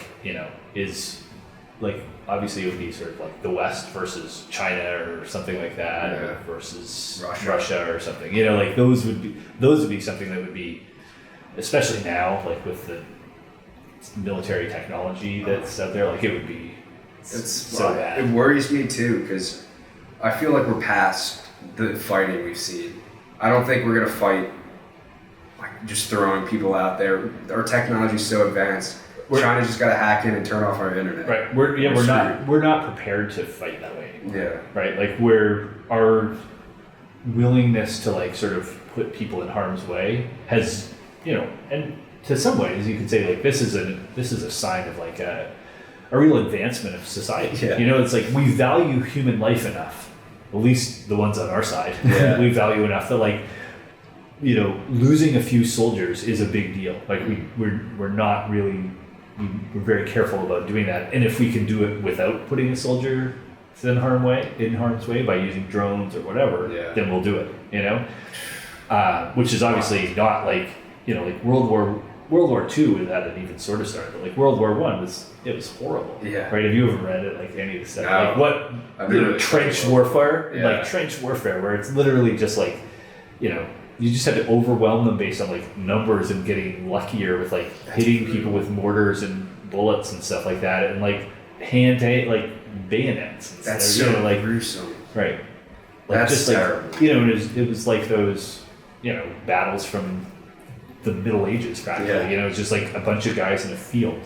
is like obviously it would be sort of like the West versus China or something like that, or versus Russia or something. Like those would be something that would be, especially now, like with the military technology that's out there, like it would be. It's so bad. It worries me too, because I feel like we're past the fighting we've seen. I don't think we're gonna fight like just throwing people out there. Our technology's so advanced. China just gotta hack in and turn off our internet. Right. We're not prepared to fight that way anymore. Yeah. Right. Like our willingness to like sort of put people in harm's way has, and to some ways you could say like this is a sign of like a real advancement of society. Yeah. It's like we value human life enough, at least the ones on our side. Yeah. We value enough that like, losing a few soldiers is a big deal. Like we're not really, we're very careful about doing that. And if we can do it without putting a soldier in harm's way by using drones or whatever, then we'll do it, which is obviously not like, like World War II had an even sort of start, but like World War I was horrible. Yeah. Right? Have you ever read it? Like any of the stuff? No. Like what trench warfare? Yeah. Like trench warfare, where it's literally just like, you just had to overwhelm them based on like numbers and getting luckier with like hitting people with mortars and bullets and stuff like that, and like like bayonets. And That's stuff, so like gruesome. right. Like That's just terrible. like it was like those battles from the Middle Ages practically. Yeah. It was just like a bunch of guys in a field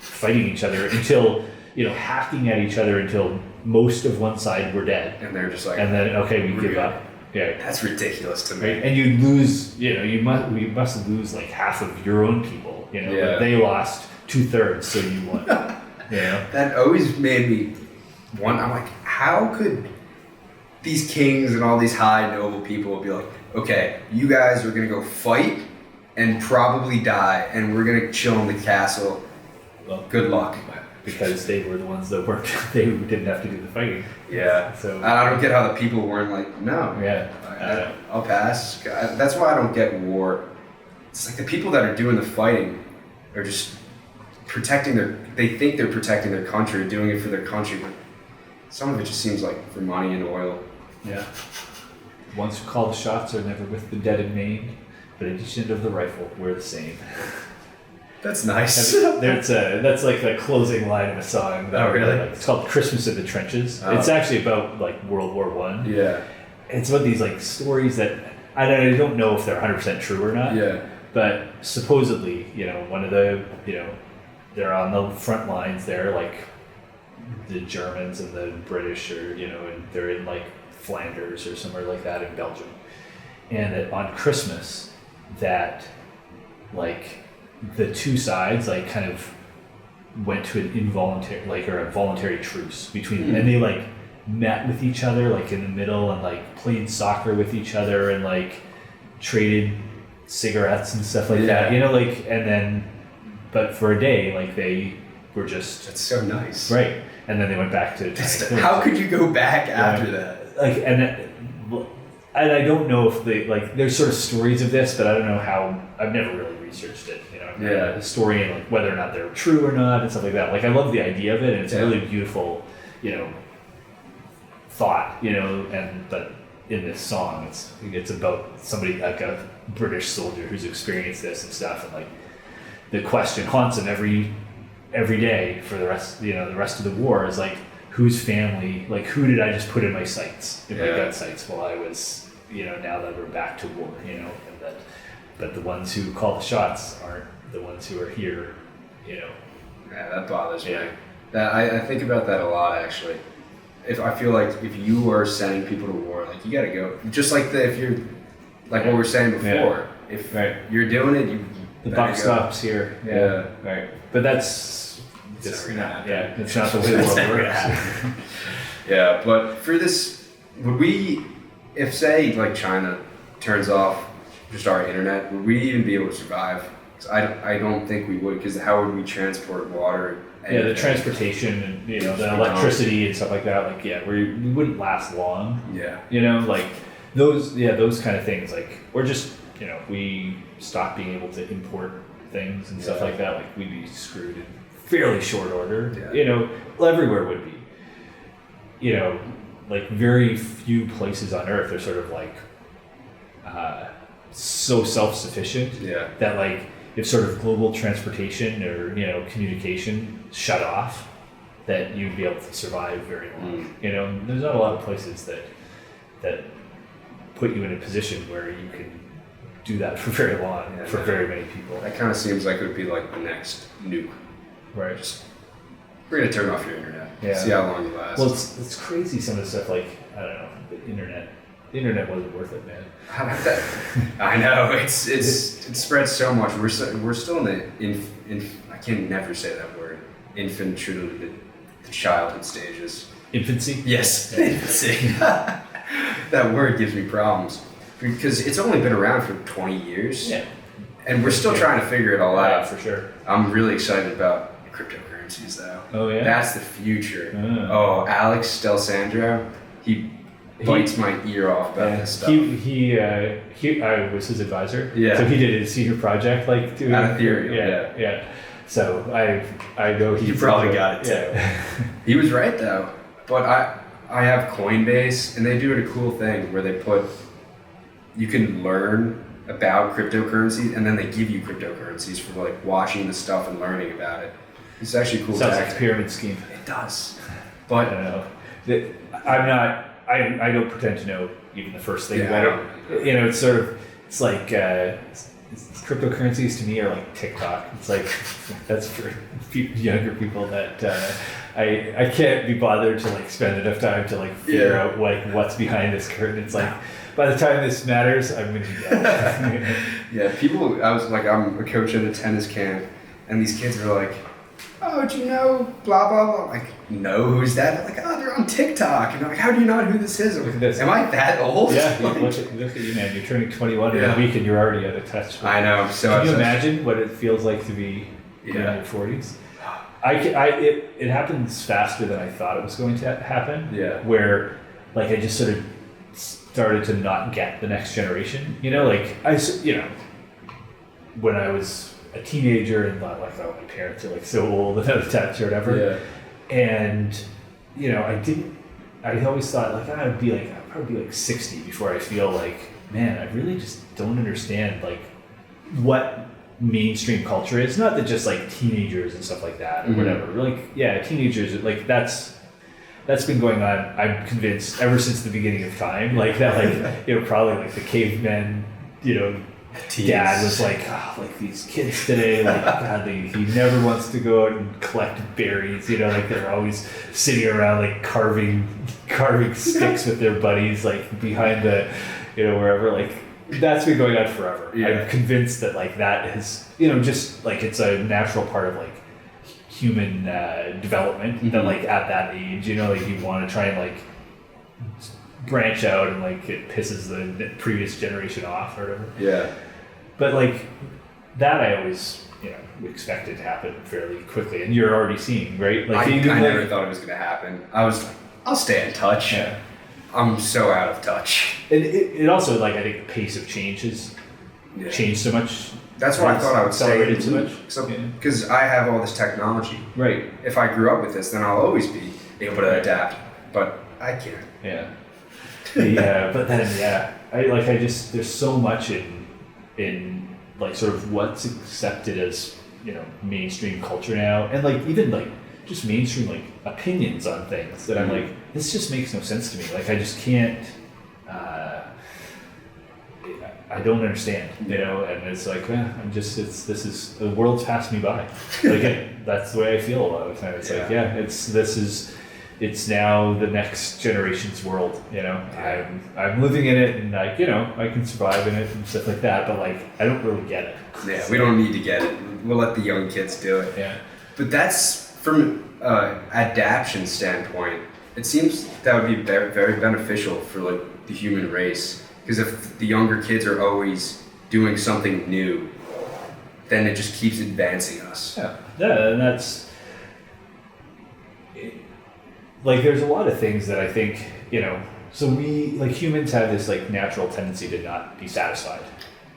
fighting each other until hacking at each other until most of one side were dead, And they're just like, and then we give good. up. Yeah. That's ridiculous to me. Right? And you lose, we must lose like half of your own people, Yeah. but they lost 2/3, so you won. That always made me wonder. I'm like, how could these kings and all these high noble people be like, okay, you guys are gonna go fight and probably die, and we're gonna chill in the castle. Well, good luck. Because they were the ones that weren't, they didn't have to do the fighting. Yeah. So I don't get how the people weren't like, no. Yeah. I'll pass. That's why I don't get war. It's like the people that are doing the fighting are just protecting they think they're protecting their country, doing it for their country, but some of it just seems like for money and oil. Yeah. Ones who call the shots are never with the dead and maimed, but at each end of the rifle, we're the same. That's nice. That's like the closing line of a song. Oh, really? It's called "Christmas in the Trenches." Oh. It's actually about like World War I. Yeah. It's about these like stories that I don't know if they're 100% true or not. Yeah. But supposedly, one of the, they're on the front lines there, like the Germans and the British, or and they're in like Flanders or somewhere like that in Belgium, and that on Christmas, that like the two sides like kind of went to an involuntary or a voluntary truce between them, and they like met with each other like in the middle and like played soccer with each other and like traded cigarettes and stuff like that, and then but for a day like they were just That's so nice. right, and then they went back to how could you go back after that? like and I don't know if they like there's sort of stories of this, but I don't know how. I've never really researched it. I'm not a historian, like whether or not they're true or not and stuff like that. Like I love the idea of it, and it's a really beautiful, thought, and but in this song, it's about somebody like a British soldier who's experienced this and stuff, and like the question haunts him every day for the rest of the war is like, whose family, like who did I just put in my sights, my gun sights while I was, now that we're back to war, and that, but the ones who call the shots aren't the ones who are here, Yeah, that bothers me. Yeah. That I think about that a lot actually. If I feel like if you are sending people to war, like you gotta go. Just like if you're, like what we were saying before, if you're doing it, you the better buck go. stops here. Yeah. Right. But that's It's never gonna happen. Yeah, it's not the way the It's world never gonna works. happen. Yeah, but for this, would we, if say like China turns off just our internet, would we even be able to survive? 'Cause I don't think we would, because how would we transport water? Yeah, the transportation and the electricity and stuff like that. Like we wouldn't last long. Yeah. Like those kind of things. Like or just we stop being able to import things and stuff like that. Like we'd be screwed in fairly short order. Yeah. Everywhere would be. Like very few places on Earth are sort of like so self-sufficient that like if sort of global transportation or communication shut off, that you'd be able to survive very long. There's not a lot of places that put you in a position where you can do that for very long, for very many people. That kind of seems like it would be like the next nuke. Right. Just, we're going to turn off your internet. Yeah. See how long you last. Well, it's crazy some of the stuff, like, I don't know, the internet wasn't worth it, man. I know, it spreads so much. We're still in the, I can never say that word, the childhood stages. Infancy? Yes, infancy. That word gives me problems. Because it's only been around for 20 years. Yeah. And we're still trying to figure it all out. Yeah, for sure. I'm really excited about cryptocurrencies, though. Oh, yeah? That's the future. Oh. Alex Del Sandro, he bites my ear off about this stuff. He I was his advisor. Yeah. So he did his senior project, like, doing... Out of Ethereum, yeah. So I know he probably got it, too. Yeah. He was right, though. But I have Coinbase, and they do a cool thing where you can learn about cryptocurrency, and then they give you cryptocurrencies for like watching the stuff and learning about it. It's actually cool. Sounds like a pyramid scheme. It does. But I don't know. I don't pretend to know even the first thing about it. You know, it's sort of, it's like, cryptocurrencies to me are like TikTok. It's like, that's for younger people that I can't be bothered to like spend enough time to like figure out like what's behind this curtain. It's like, by the time this matters, I'm going to be dead. Yeah, I'm a coach at a tennis camp, and these kids are like, oh, do you know blah, blah, blah? I'm like, no, who's that? They're like, oh, they're on TikTok. And I'm like, how do you know who this is? I'm like, Look at this. Am I that old? Yeah, look at you, man. You're turning 21 in a week and you're already out of touch. I know. So can you imagine what it feels like to be in your 40s? It happens faster than I thought it was going to happen. Yeah. Where, like, I just sort of started to not get the next generation. You know, like, when I was a teenager and thought, like, oh, my parents are, like, so old and out of touch or whatever. Yeah. And, you know, I always thought, like, I'd probably be, like, 60 before I feel like, man, I really just don't understand, like, what mainstream culture is. Not that just, like, teenagers and stuff like that or whatever. Like, yeah, teenagers, like, that's been going on, I'm convinced, ever since the beginning of time. Like, that, like, you know, probably, like, the cavemen, you know, Teens. Dad was like, oh, like, these kids today, like, God, he never wants to go out and collect berries, you know, like, they're always sitting around, like, carving sticks with their buddies, like, behind the, you know, wherever, like, that's been going on forever. Yeah. I'm convinced that, like, that is, you know, just, like, it's a natural part of, like, human development that, like, at that age, you know, like, you want to try and, like, branch out and, like, it pisses the previous generation off or whatever. Yeah. But, like, that I always, you know, expected to happen fairly quickly, and you're already seeing, right? Like, I never thought it was going to happen. I was like, I'll stay in touch. Yeah. I'm so out of touch. And it also, like, I think the pace of change has changed so much. That's why I thought I would stay so much. Because I have all this technology. Right. If I grew up with this, then I'll always be able to adapt. But I can't. Yeah. But then, there's so much in like, sort of what's accepted as, you know, mainstream culture now, and, like, even, like, just mainstream, like, opinions on things that I'm like, this just makes no sense to me. Like, I just can't. I don't understand, you know, and it's like, the world's passed me by. Like, that's the way I feel a lot of the time. It's like, it's now the next generation's world, you know. I'm living in it, and, like, you know, I can survive in it and stuff like that, but, like, I don't really get it. Yeah, we don't need to get it. We'll let the young kids do it. Yeah. But that's, from adaptation standpoint, it seems that would be very, very beneficial for, like, the human race. Because if the younger kids are always doing something new, then it just keeps advancing us. Yeah, and that's, like, there's a lot of things that I think, you know, so we, like, humans have this, like, natural tendency to not be satisfied,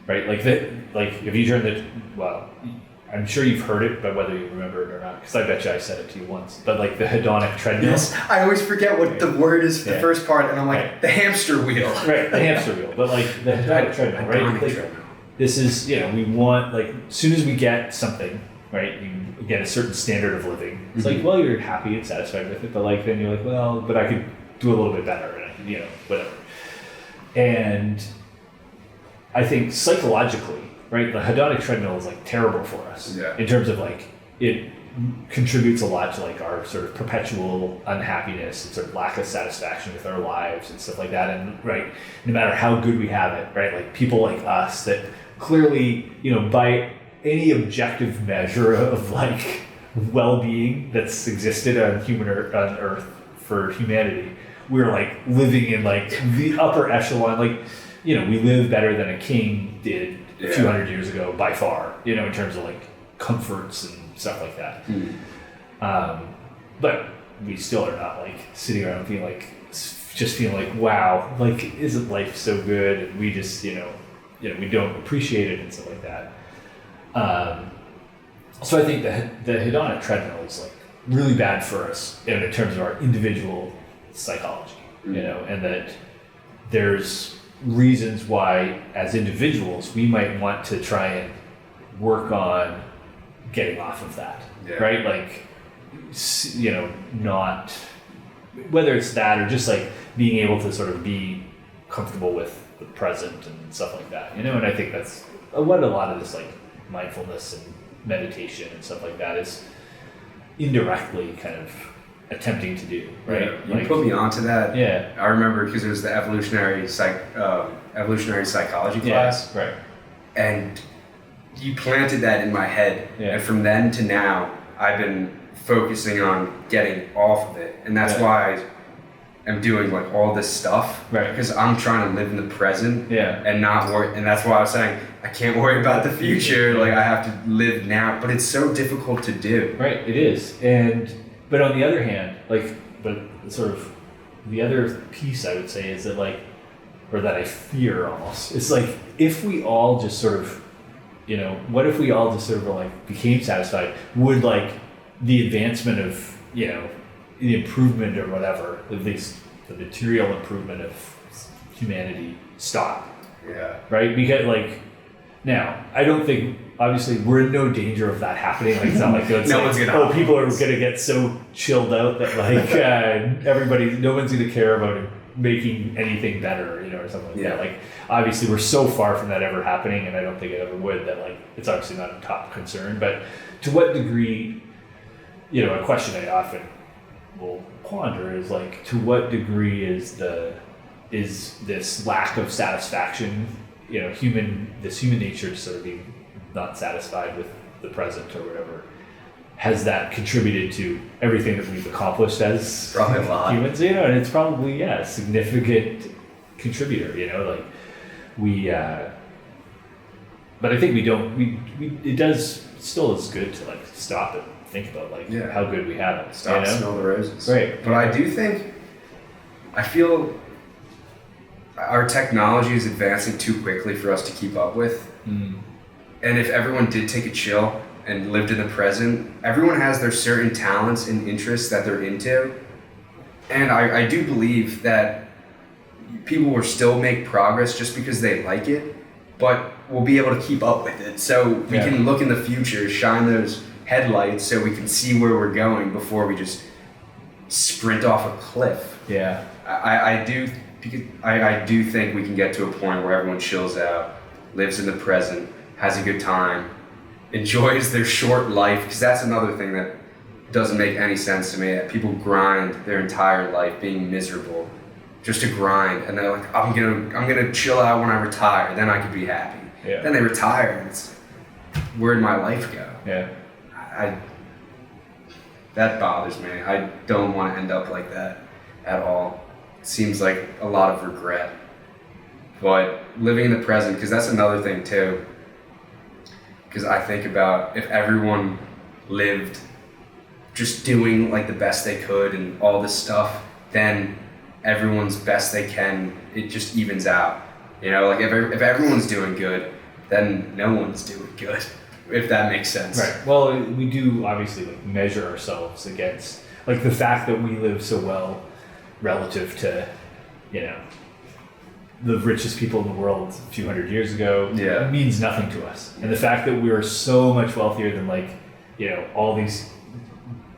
right? Like, if you turn I'm sure you've heard it, but whether you remember it or not, because I bet you I said it to you once, but, like, the hedonic treadmill. Yes, I always forget what the word is for the first part, and I'm like, the hamster wheel. Right, the hamster wheel, but, like, the hedonic treadmill, right? Like, this is, you know, we want, like, as soon as we get something, right, you get a certain standard of living, it's like, well, you're happy and satisfied with it, but, like, then you're like, well, but I could do a little bit better, and, you know, whatever. And I think psychologically, right, the hedonic treadmill is like terrible for us in terms of like it contributes a lot to like our sort of perpetual unhappiness and sort of lack of satisfaction with our lives and stuff like that. And right, no matter how good we have it, right, like people like us that clearly, you know, by any objective measure of like well-being that's existed on on Earth for humanity, we're like living in like the upper echelon. Like, you know, we live better than a king did a few hundred years ago by far, you know, in terms of like comforts and stuff like that. But we still are not like sitting around feeling like, just feeling like, wow, like isn't life so good? And we just, you know, we don't appreciate it and stuff like that. So I think the hedonic treadmill is like really bad for us in terms of our individual psychology, you know, and that there's reasons why as individuals we might want to try and work on getting off of that, right? Like, you know, not, whether it's that or just like being able to sort of be comfortable with the present and stuff like that, you know. And I think that's what a lot of this like mindfulness and meditation and stuff like that is indirectly kind of attempting to do, right? Yeah, you like, put me onto that. Yeah, I remember because it was the evolutionary psychology class, right? And you planted that in my head, and from then to now, I've been focusing on getting off of it, and that's why I'm doing like all this stuff, right? Because I'm trying to live in the present, and not worry. And that's why I was saying I can't worry about the future. Like I have to live now, but it's so difficult to do. Right, it is. But on the other hand, but sort of the other piece I would say is that like, or that I fear almost, it's like if we all just sort of, you know, what if we all just sort of like became satisfied? Would like the advancement of, you know, the improvement or whatever, at least the material improvement of humanity stop? Yeah. Right? Because like, now, I don't think, obviously we're in no danger of that happening. Like it's not like it's one's gonna people are gonna get so chilled out that like no one's gonna care about making anything better, you know, or something like that. Like obviously we're so far from that ever happening, and I don't think it ever would, that like it's obviously not a top concern. But to what degree, you know, a question I often will ponder is like, to what degree is this lack of satisfaction, you know, human nature to sort of be not satisfied with the present or whatever, has that contributed to everything that we've accomplished as probably a lot. Humans, you know? And it's probably a significant contributor, you know, like but I think we it does still is good to like stop and think about like how good we have it. Stop, you know? smell the roses. Right. But I feel our technology is advancing too quickly for us to keep up with. And if everyone did take a chill and lived in the present, everyone has their certain talents and interests that they're into. And I do believe that people will still make progress just because they like it, but we'll be able to keep up with it. So we can look in the future, shine those headlights so we can see where we're going before we just sprint off a cliff. Yeah. I do think we can get to a point where everyone chills out, lives in the present, has a good time, enjoys their short life, because that's another thing that doesn't make any sense to me. People grind their entire life being miserable just to grind, and they're like, I'm gonna chill out when I retire, then I can be happy. Yeah. Then they retire, and it's, where'd my life go? Yeah. That bothers me. I don't want to end up like that at all. It seems like a lot of regret. But living in the present, because that's another thing too. Because I think about if everyone lived just doing like the best they could and all this stuff, then everyone's best they can, it just evens out. You know, like if everyone's doing good, then no one's doing good, if that makes sense. Right. Well, we do obviously like measure ourselves against like the fact that we live so well relative to, you know, the richest people in the world a few hundred years ago. Yeah. Means nothing to us. And the fact that we are so much wealthier than like, you know, all these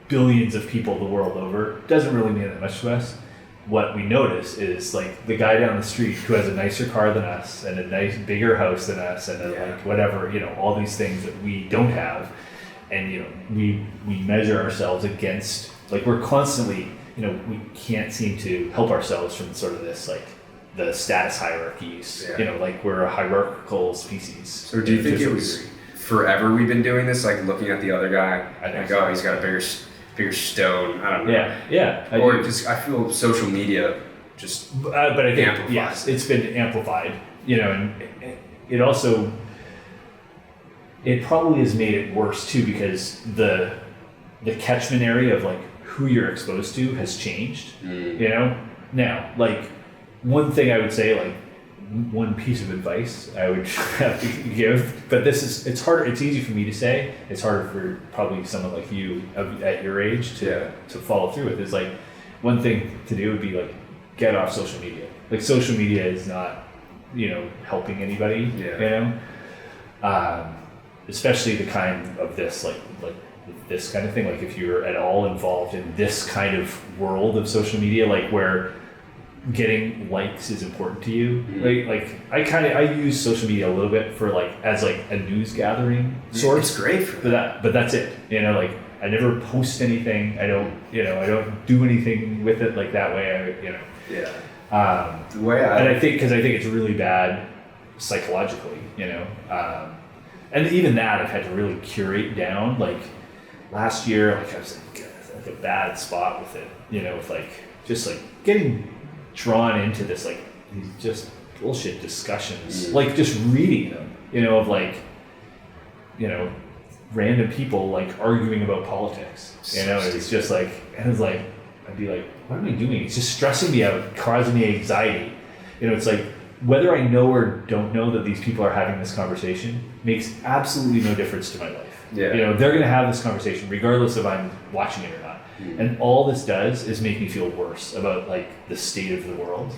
billions of people the world over doesn't really mean that much to us. what we notice is like the guy down the street who has a nicer car than us and a nice bigger house than us and like whatever, all these things that we don't have. And, we measure ourselves against, like we're constantly, we can't seem to help ourselves from sort of this, like the status hierarchies, like we're a hierarchical species. So do you think it was forever we've been doing this, like looking at the other guy, like, oh, he's got a bigger stone, I don't know. Yeah. I feel social media just but I think, amplifies. yes, it's been amplified, and it also, it probably has made it worse too, because the catchment area of like who you're exposed to has changed, Now, like, one thing I would say, like, one piece of advice I would have to give, but it's harder, it's easy for me to say, it's harder for probably someone like you at your age to follow through with, is like, one thing to do would be like, get off social media. Like, social media is not, helping anybody, especially the kind of this, like this kind of thing, like if you're at all involved in this kind of world of social media, like where getting likes is important to you. Like I use social media a little bit for like as like a news gathering source. It's great for that, but that's it. Like I never post anything. I don't I don't do anything with it like that way. The way I think it's really bad psychologically. And even that I've had to really curate down. Like last year, like I was like a bad spot with it. With like just like getting drawn into this like these just bullshit discussions, like just reading them, of like, random people like arguing about politics, it's just like, and it's like, I'd be like, what am I doing? It's just stressing me out, causing me anxiety. It's like, whether I know or don't know that these people are having this conversation makes absolutely no difference to my life. They're going to have this conversation regardless if I'm watching it or not. And all this does is make me feel worse about like the state of the world.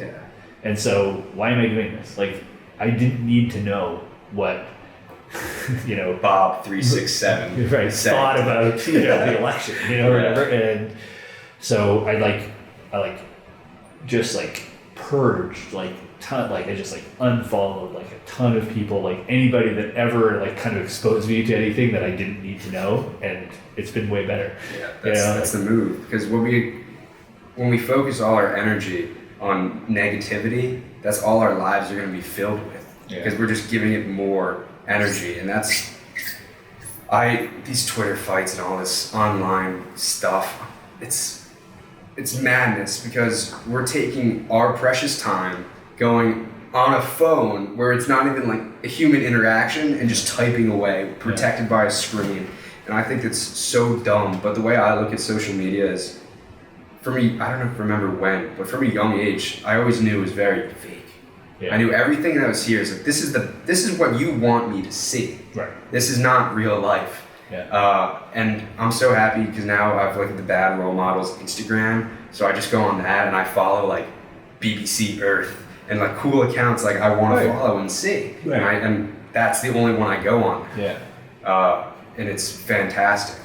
And so why am I doing this? Like, I didn't need to know what, Bob 367 right, thought about the election, or whatever. And so I just like purged like I just like unfollowed like a ton of people, like anybody that ever like kind of exposed me to anything that I didn't need to know, and it's been way better. That's the move, because when we focus all our energy on negativity, that's all our lives are going to be filled with, because we're just giving it more energy. And that's these Twitter fights and all this online stuff, it's madness, because we're taking our precious time going on a phone where it's not even like a human interaction and just typing away, protected by a screen. And I think it's so dumb. But the way I look at social media is, for me, I don't remember when, but from a young age, I always knew it was very fake. I knew everything that was here is like, this is what you want me to see. Right. This is not real life. And I'm so happy because now I've looked at the bad role models Instagram, so I just go on that and I follow like BBC Earth and like cool accounts like I want to follow and see, and that's the only one I go on. And it's fantastic.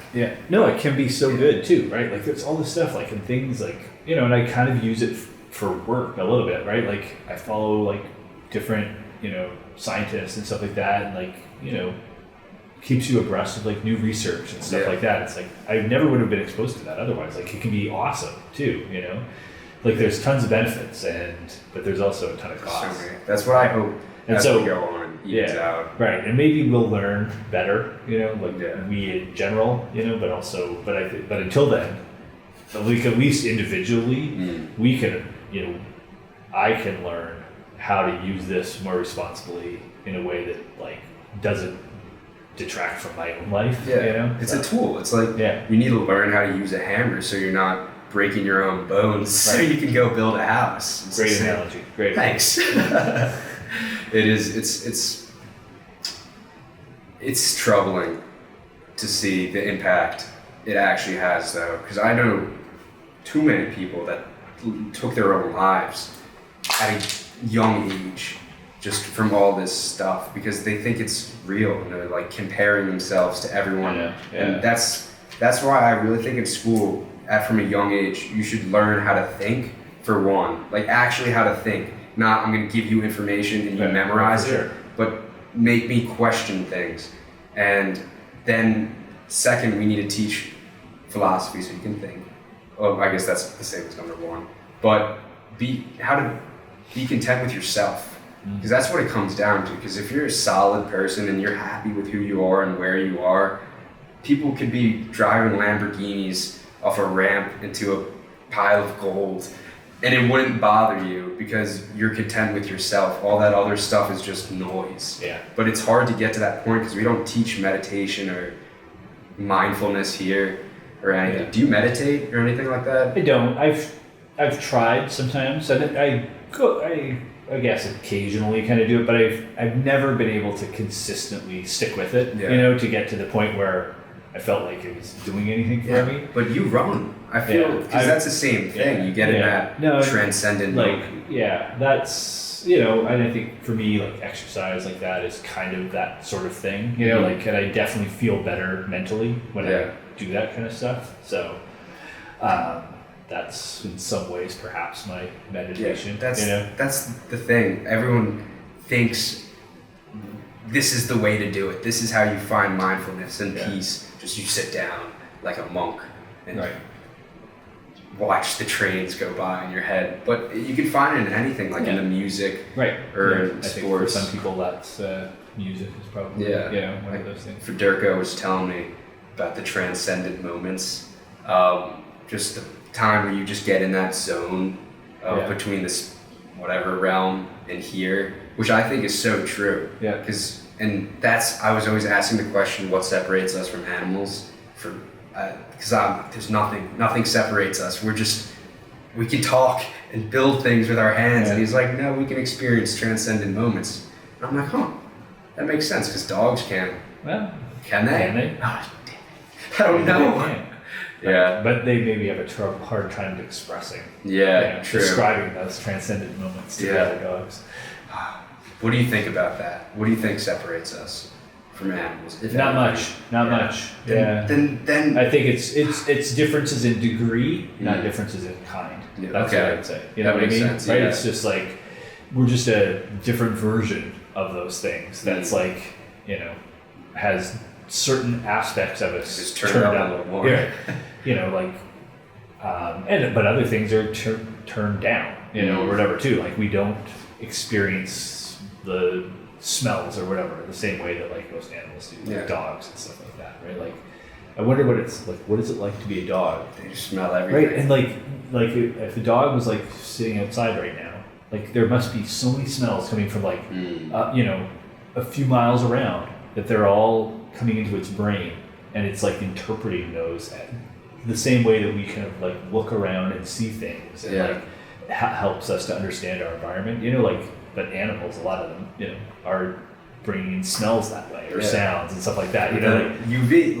No, it can be so good too, right? Like there's all this stuff like, and things like, and I kind of use it for work a little bit, right? Like I follow like different, scientists and stuff like that, and like, keeps you abreast of like new research and stuff like that. It's like, I never would have been exposed to that otherwise. Like it can be awesome too, like there's tons of benefits, but there's also a ton of costs. So that's what I hope. And so we go on, evens out. Right, and maybe we'll learn better, we in general, but until then, at least individually, we can, I can learn how to use this more responsibly in a way that like doesn't detract from my own life. It's a tool. It's like you need to learn how to use a hammer so you're not breaking your own bones, so you can go build a house. It's great analogy. Great. Thanks. It is. It's troubling to see the impact it actually has, though, because I know too many people that took their own lives at a young age just from all this stuff because they think it's real and they're like comparing themselves to everyone. And that's why I really think in school, from a young age, you should learn how to think for one. Like actually how to think. Not I'm going to give you information and you memorize it, but make me question things. And then second, we need to teach philosophy so you can think. Well, I guess that's the same as number one. But how to be content with yourself. Because that's what it comes down to. Because if you're a solid person and you're happy with who you are and where you are, people could be driving Lamborghinis off a ramp into a pile of gold and it wouldn't bother you because you're content with yourself. All that other stuff is just noise. Yeah. But it's hard to get to that point because we don't teach meditation or mindfulness here or anything. Yeah. Do you meditate or anything like that? I don't. I've tried sometimes. I guess occasionally kind of do it, but I've never been able to consistently stick with it. Yeah. You know, to get to the point where I felt like it was doing anything for me. But you run. I feel because that's the same thing. You get in that transcendent moment. That's and I think for me like exercise like that is kind of that sort of thing. You know, like and I definitely feel better mentally when I do that kind of stuff. So that's in some ways perhaps my meditation. That's the thing. Everyone thinks this is the way to do it. This is how you find mindfulness and peace. Just you sit down like a monk and watch the trains go by in your head. But you can find it in anything, like in the music or in sports. I think for some people that's music is probably one of those things. Federico was telling me about the transcendent moments. Just the time where you just get in that zone between this whatever realm and here, which I think is so true. Yeah. I was always asking the question, what separates us from animals? Because there's nothing separates us. We can talk and build things with our hands. And he's like, no, we can experience transcendent moments. And I'm like, that makes sense because dogs can. Well, can they? Can they? Oh, I don't know. Yeah, but they maybe have a hard time expressing. Yeah, true. Describing those transcendent moments to the other dogs. What do you think about that? What do you think separates us from animals? Not much. Then I think it's differences in degree, not differences in kind. Yeah, that's what I would say. You know what I mean? Sense, right? It's just like we're just a different version of those things. That's like has certain aspects of us just turned up a little more. But other things are turned down, or whatever too. Like we don't experience the smells or whatever the same way that like most animals do, like dogs and stuff like that, right? Like, I wonder what it's like. What is it like to be a dog? They just smell everything, right? And like if a dog was like sitting outside right now, like there must be so many smells coming from like a few miles around that they're all coming into its brain, and it's like interpreting those the same way that we kind of like look around and see things, and like helps us to understand our environment. But animals, a lot of them, are bringing in smells that way or sounds and stuff like that. Like UV,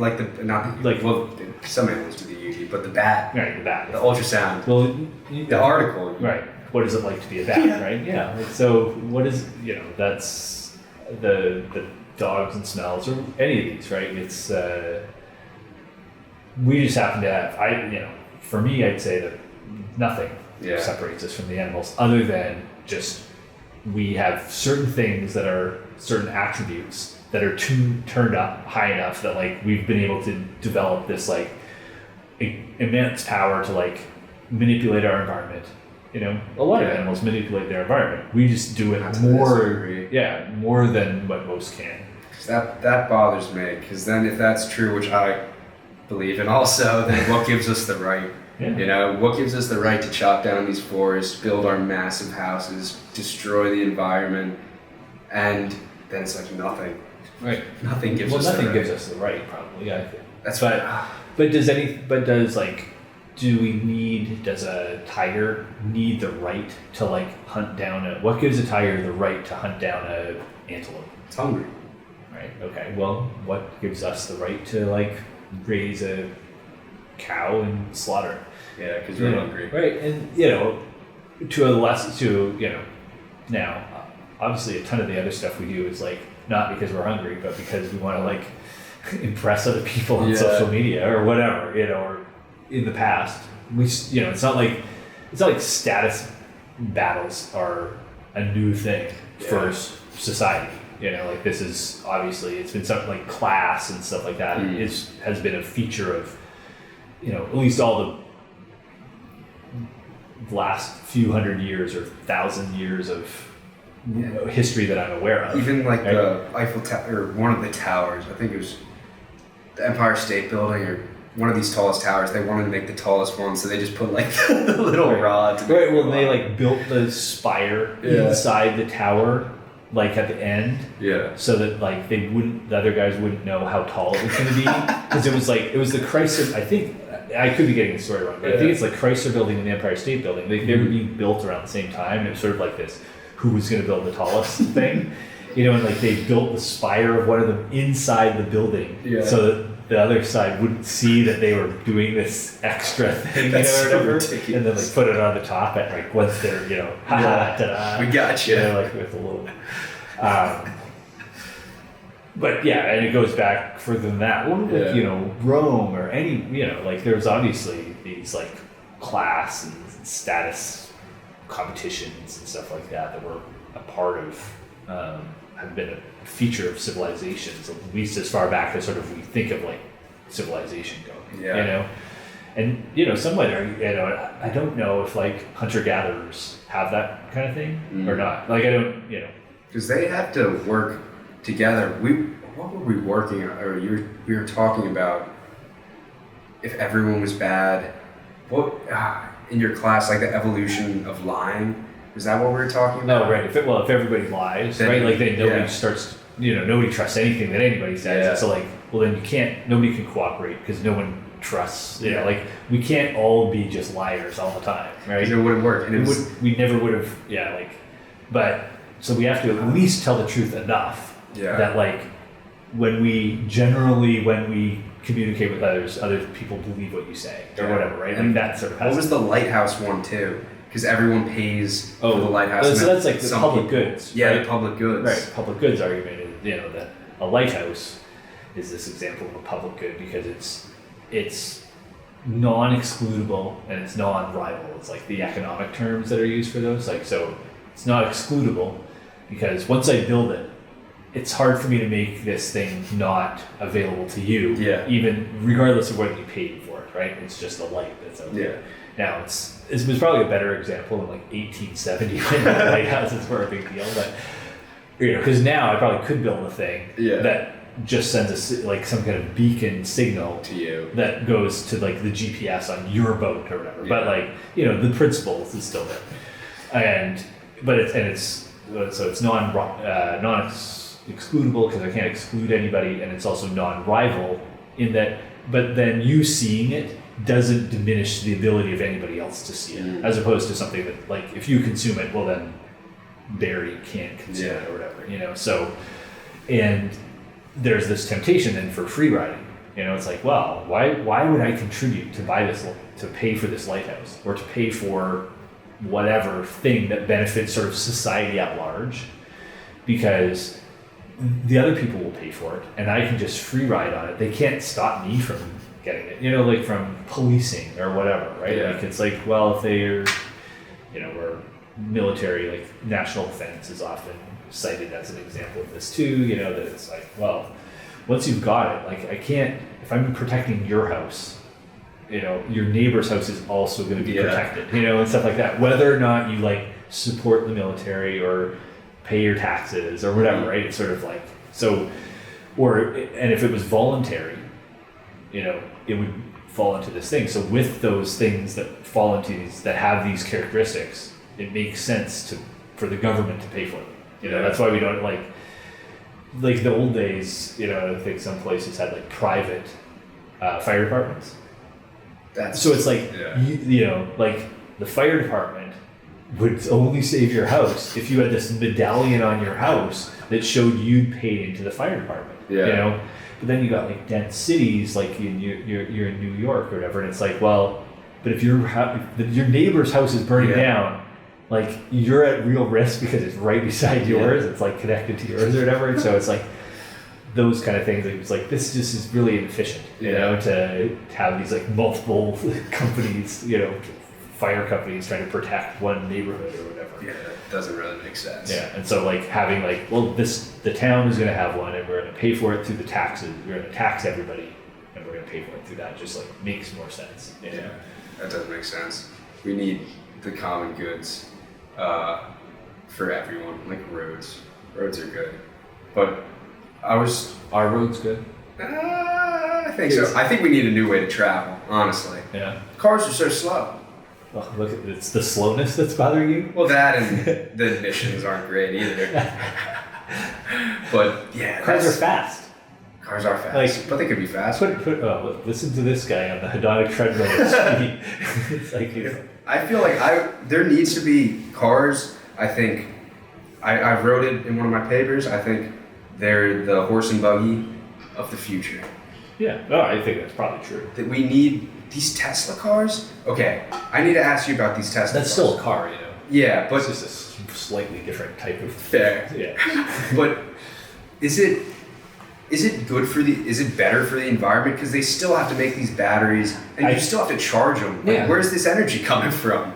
some animals do the UV, but the bat, the ultrasound. Well, the article, right? What is it like to be a bat, right? Yeah. So what is that's the dogs and smells or any of these, right? It's we just happen to have. For me, I'd say that nothing separates us from the animals other than just. We have certain things that are certain attributes that are turned up high enough that like we've been able to develop this like immense power to like manipulate our environment. A lot of animals manipulate their environment. We just do it more than what most can. That bothers me because then if that's true, which I believe in also, then what gives us the right? What gives us the right to chop down these forests, build our massive houses, destroy the environment, and then it's like nothing. Right. Nothing gives us the right. Nothing gives us the right, probably. I think. That's right. But does a tiger need the right to like hunt down what gives a tiger the right to hunt down a antelope? It's hungry. Right. Okay. Well, what gives us the right to like raise a cow and slaughter? Yeah, because we're hungry. Right, and now obviously a ton of the other stuff we do is like not because we're hungry, but because we want to like impress other people on social media or whatever, or in the past we it's not like it's not like status battles are a new thing for society. You know, like this is obviously, it's been something like class and stuff like that has been a feature of, you know, at least all the last few hundred years or 1,000 years of history that I'm aware of. Even like the Eiffel Tower, or one of the towers, I think it was the Empire State Building or one of these tallest towers, they wanted to make the tallest one, so they just put like the little rods. Right, well, they like built the spire inside the tower, like at the end, so that like the other guys wouldn't know how tall it was going to be, because it was the Chrysler. I think I could be getting the story wrong, but I think it's like Chrysler Building and the Empire State Building. They were being built around the same time, and it was sort of like this: who was going to build the tallest thing, you know? And like they built the spire of one of them inside the building, so that the other side wouldn't see that they were doing this extra thing, or whatever, and then like put it on the top at like once they're, you know, ta-da, we got you, like with a little. But yeah, and it goes back further than that. Well, with, you know, Rome or any, you know, like there's obviously these like class and status competitions and stuff like that were a part of, have been a feature of civilizations, at least as far back as sort of we think of like civilization going, you know? And, you know, somewhat, you know, I don't know if like hunter-gatherers have that kind of thing or not. Like I don't, you know. Because they have to work together. What were we working on? Or we were talking about if everyone was bad. What in your class, like the evolution of lying? Is that what we were talking about? No, right. If everybody lies, then, right? Like then nobody starts. You know, nobody trusts anything that anybody says. Yeah. So like, well, then nobody can cooperate because no one trusts. You know, like we can't all be just liars all the time, right? Because it wouldn't work. And we never would have. Yeah, like, but. So we have to at least tell the truth enough that like when we communicate with others, other people believe what you say or whatever, right? And like that sort of. What was the lighthouse one too? Because everyone pays for the lighthouse. So that's like the public goods. Yeah, right? the public goods. Right, public goods argument is, you know, that a lighthouse is this example of a public good because it's non-excludable and it's non-rival. It's like the economic terms that are used for those. Like so, it's not excludable. Because once I build it, it's hard for me to make this thing not available to you, even regardless of whether you paid for it, right? It's just a light that's out there. Now, it was probably a better example in like 1870 when lighthouses were a big deal, but, you know, because now I probably could build a thing that just sends like some kind of beacon signal to you that goes to like the GPS on your boat or whatever. But like, you know, the principles is still there, so it's non-excludable because I can't exclude anybody, and it's also non-rival in that. But then you seeing it doesn't diminish the ability of anybody else to see it, as opposed to something that like if you consume it, well then Barry can't consume it or whatever, you know. So, and there's this temptation then for free riding. You know, it's like, well, why would I contribute to buy this, to pay for this lighthouse, or to pay for whatever thing that benefits sort of society at large, because the other people will pay for it and I can just free ride on it. They can't stop me from getting it, you know, like from policing or whatever, right? Like it's like, well, if they're, you know, or military, like national defense is often cited as an example of this too, you know, that it's like, well, once you've got it, like I can't, if I'm protecting your house, you know, your neighbor's house is also going to be protected, you know, and stuff like that. Whether or not you like support the military or pay your taxes or whatever, right? It's sort of like, so, and if it was voluntary, you know, it would fall into this thing. So with those things that fall into these, that have these characteristics, it makes sense for the government to pay for them. You know, that's why we don't like the old days, you know, I think some places had like private fire departments. So it's like, you know, like the fire department would only save your house if you had this medallion on your house that showed you'd paid into the fire department, you know? But then you got like dense cities, like you're in New York or whatever, and it's like, well, but if your neighbor's house is burning down, like you're at real risk because it's right beside yours, it's like connected to yours or whatever, and so it's like, those kind of things. It's like this just is really inefficient, you know, to have these like multiple companies, you know, fire companies trying to protect one neighborhood or whatever. Yeah, that doesn't really make sense. Yeah, and so like having like, well, the town is going to have one, and we're going to pay for it through the taxes. We're going to tax everybody, and we're going to pay for it through that. Just like makes more sense. You know? Yeah, that doesn't make sense. We need the common goods for everyone, like roads. Roads are good, but Are roads good? I think so. I think we need a new way to travel. Honestly, Yeah. cars are so slow. Well, look, it's the slowness that's bothering you. Well, that and the emissions aren't great either. But yeah, Cars are fast. Cars are fast, Like- but they could be fast. Listen to this guy on the hedonic treadmill at speed. It's like I feel like there needs to be cars. I think I wrote it in one of my papers. I think they're the horse and buggy of the future. yeah. No, I think that's probably true. That we need these Tesla cars. Okay, I need to ask you about these Tesla. That's cars. still a car, you know. Yeah, but It's just a slightly different type of fair. Yeah. But is it good for is it better for the environment? Because they still have to make these batteries, and you still have to charge them. Like, Yeah. where's this energy coming from?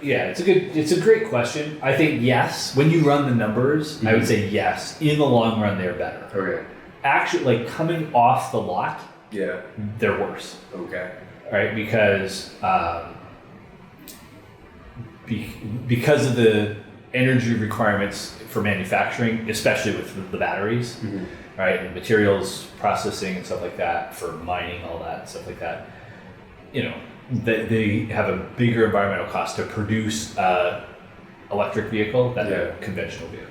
Yeah, it's a great question. I think yes. When you run the numbers, I would say yes. In the long run, they're better. Okay. Actually, like coming off the lot, Yeah. they're worse. Okay. Right? Because because of the energy requirements for manufacturing, especially with the batteries, right, and materials processing and stuff like that, for mining, all that stuff like that, you know, they have a bigger environmental cost to produce electric vehicle than a conventional vehicle.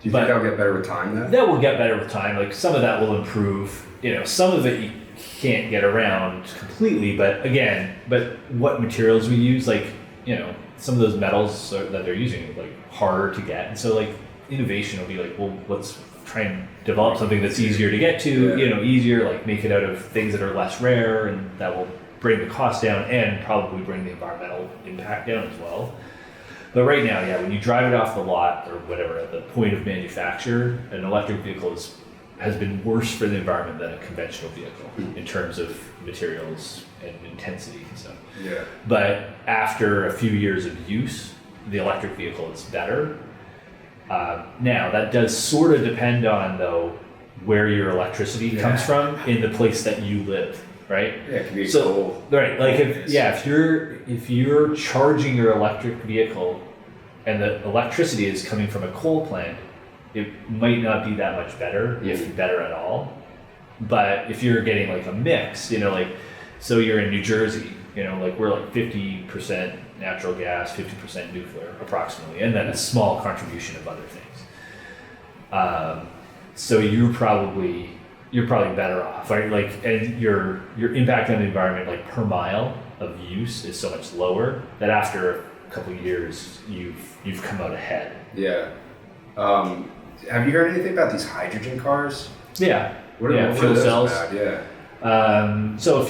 Do you think that'll get better with time then? That will get better with time. Like some of that will improve. You know, some of it you can't get around completely, but what materials we use, like, you know, some of those metals that they're using are like harder to get, and so like innovation will be like, well, let's try and develop something that's easier to get to, you know, easier, like make it out of things that are less rare, and that will bring the cost down and probably bring the environmental impact down as well. But right now, yeah, when you drive it off the lot or whatever, at the point of manufacture, an electric vehicle has been worse for the environment than a conventional vehicle in terms of materials and intensity and stuff. Yeah. But after a few years of use, the electric vehicle is better. Now, that does sort of depend on, though, where your electricity comes from in the place that you live, right? Yeah, it can be So, cool. right, like if you're charging your electric vehicle and the electricity is coming from a coal plant, it might not be that much better, if better at all. But if you're getting like a mix, you know, like, so you're in New Jersey, you know, like we're like 50% natural gas, 50% nuclear approximately, and then a small contribution of other things. So you're probably better off, right? Like, and your impact on the environment, like per mile of use, is so much lower that after a couple of years, you've come out ahead. Yeah. Have you heard anything about these hydrogen cars? Yeah. What are fuel those cells. about? Yeah. So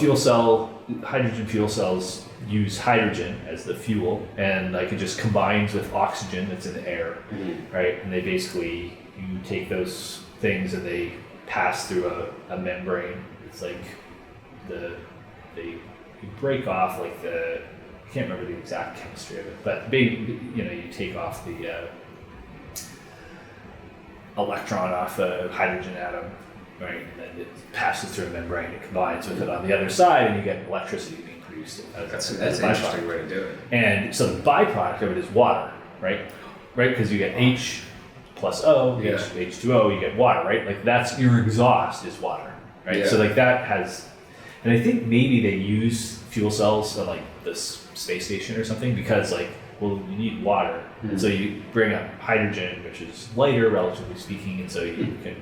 hydrogen fuel cells use hydrogen as the fuel, and like it just combines with oxygen that's in the air, right? And they basically, you take those things and they pass through a membrane. It's like you break off like I can't remember the exact chemistry of it, but you take off the electron off a hydrogen atom, right? And then it passes through a membrane, it combines with it on the other side, and you get electricity being produced. That's as an a interesting byproduct. way to do it. And so the byproduct of it is water, right? Right? Because you get H plus O, H2O, you get water, right? Like that's your exhaust is water, right? Yeah. So like that has, and I think maybe they use fuel cells on like this space station or something, because like, well, you need water. And so you bring up hydrogen, which is lighter, relatively speaking, and so you can,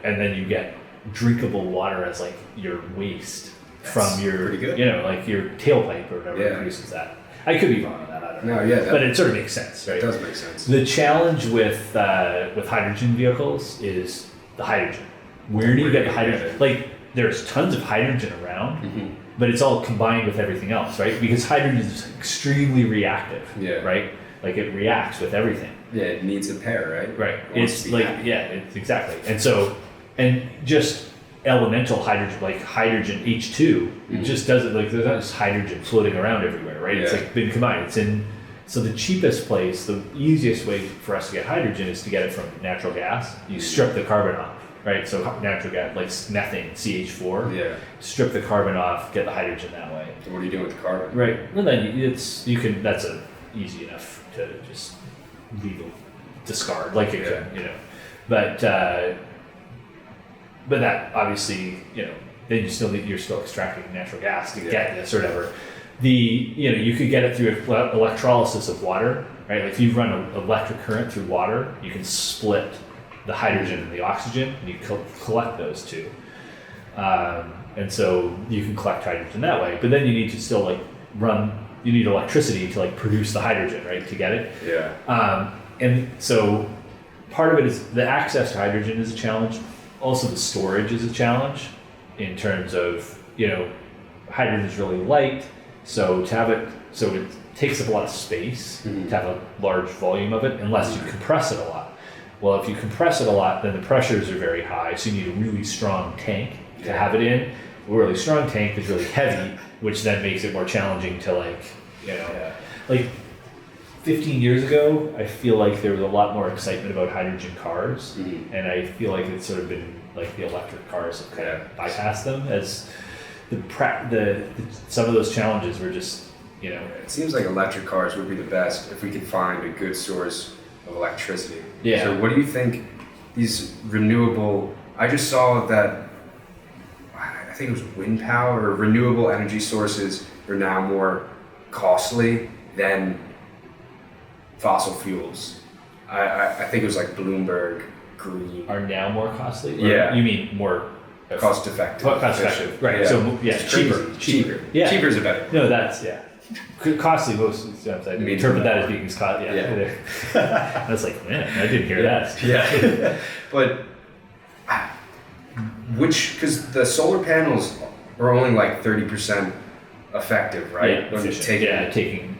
and then you get drinkable water as like your waste from your, pretty good. like your tailpipe or whatever produces that. I could be wrong on that, I don't know. No, yeah. But it sort of makes sense, right? It does make sense. The challenge with hydrogen vehicles is the hydrogen. Where do you get the hydrogen? Like, there's tons of hydrogen around, but it's all combined with everything else, right? Because hydrogen is extremely reactive, right? Like it reacts with everything. Yeah, it needs a pair, right? Right. It wants It's to be like, happy. it's exactly. And so, and just elemental hydrogen, like hydrogen H2. It just doesn't, like, there's not just hydrogen floating around everywhere, right? It's like been combined. It's in, so the cheapest place, the easiest way for us to get hydrogen is to get it from natural gas. You strip the carbon off, right? So natural gas, like methane, CH4. Strip the carbon off, get the hydrogen that way. So what are you doing with the carbon? Right. And then you can, that's easy enough to just discard, like it could, you know. But that obviously, you know, then you're still extracting natural gas to get this or whatever. You could get it through electrolysis of water, right? Like if you run an electric current through water, you can split the hydrogen and the oxygen, and you collect those two. And so you can collect hydrogen that way, but then you need to still you need electricity to produce the hydrogen, right? To get it. And so part of it is the access to hydrogen is a challenge. Also the storage is a challenge in terms of, hydrogen is really light. So to have it, so it takes up a lot of space to have a large volume of it, unless you compress it a lot. Well, if you compress it a lot, then the pressures are very high. So you need a really strong tank to have it in. A really strong tank is really heavy, which then makes it more challenging to 15 years ago, I feel like there was a lot more excitement about hydrogen cars, and I feel like it's sort of been the electric cars have kind of bypassed them as some of those challenges were just, It seems like electric cars would be the best if we could find a good source of electricity. Yeah. So what do you think these renewable, I just saw that, I think it was wind power or renewable energy sources are now more costly than fossil fuels. I think it was Bloomberg Green. Are now more costly? Yeah. You mean more cost effective. Cost effective, right. Yeah. So cheaper. Yeah. Cheaper is a better. No, that's, costly most of the times I interpret that as being costly. I was like, man, I didn't hear that. Yeah. But because the solar panels are only 30% effective, right? Yeah, efficient.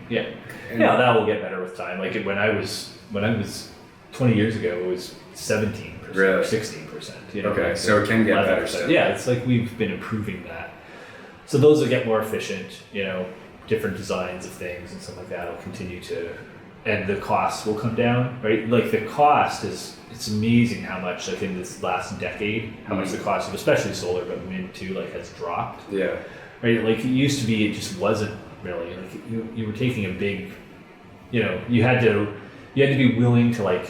That will get better with time. When I was 20 years ago, it was 17%, really? 16%. Okay, so it can get better. Yeah, it's we've been improving that. So those will get more efficient. Different designs of things and stuff like that will continue to, and the costs will come down, right? The cost it's amazing how much in this last decade, how much the cost of especially solar, but wind too, has dropped. Yeah. Right, it used to be, it just wasn't really you were taking a big, you had to be willing to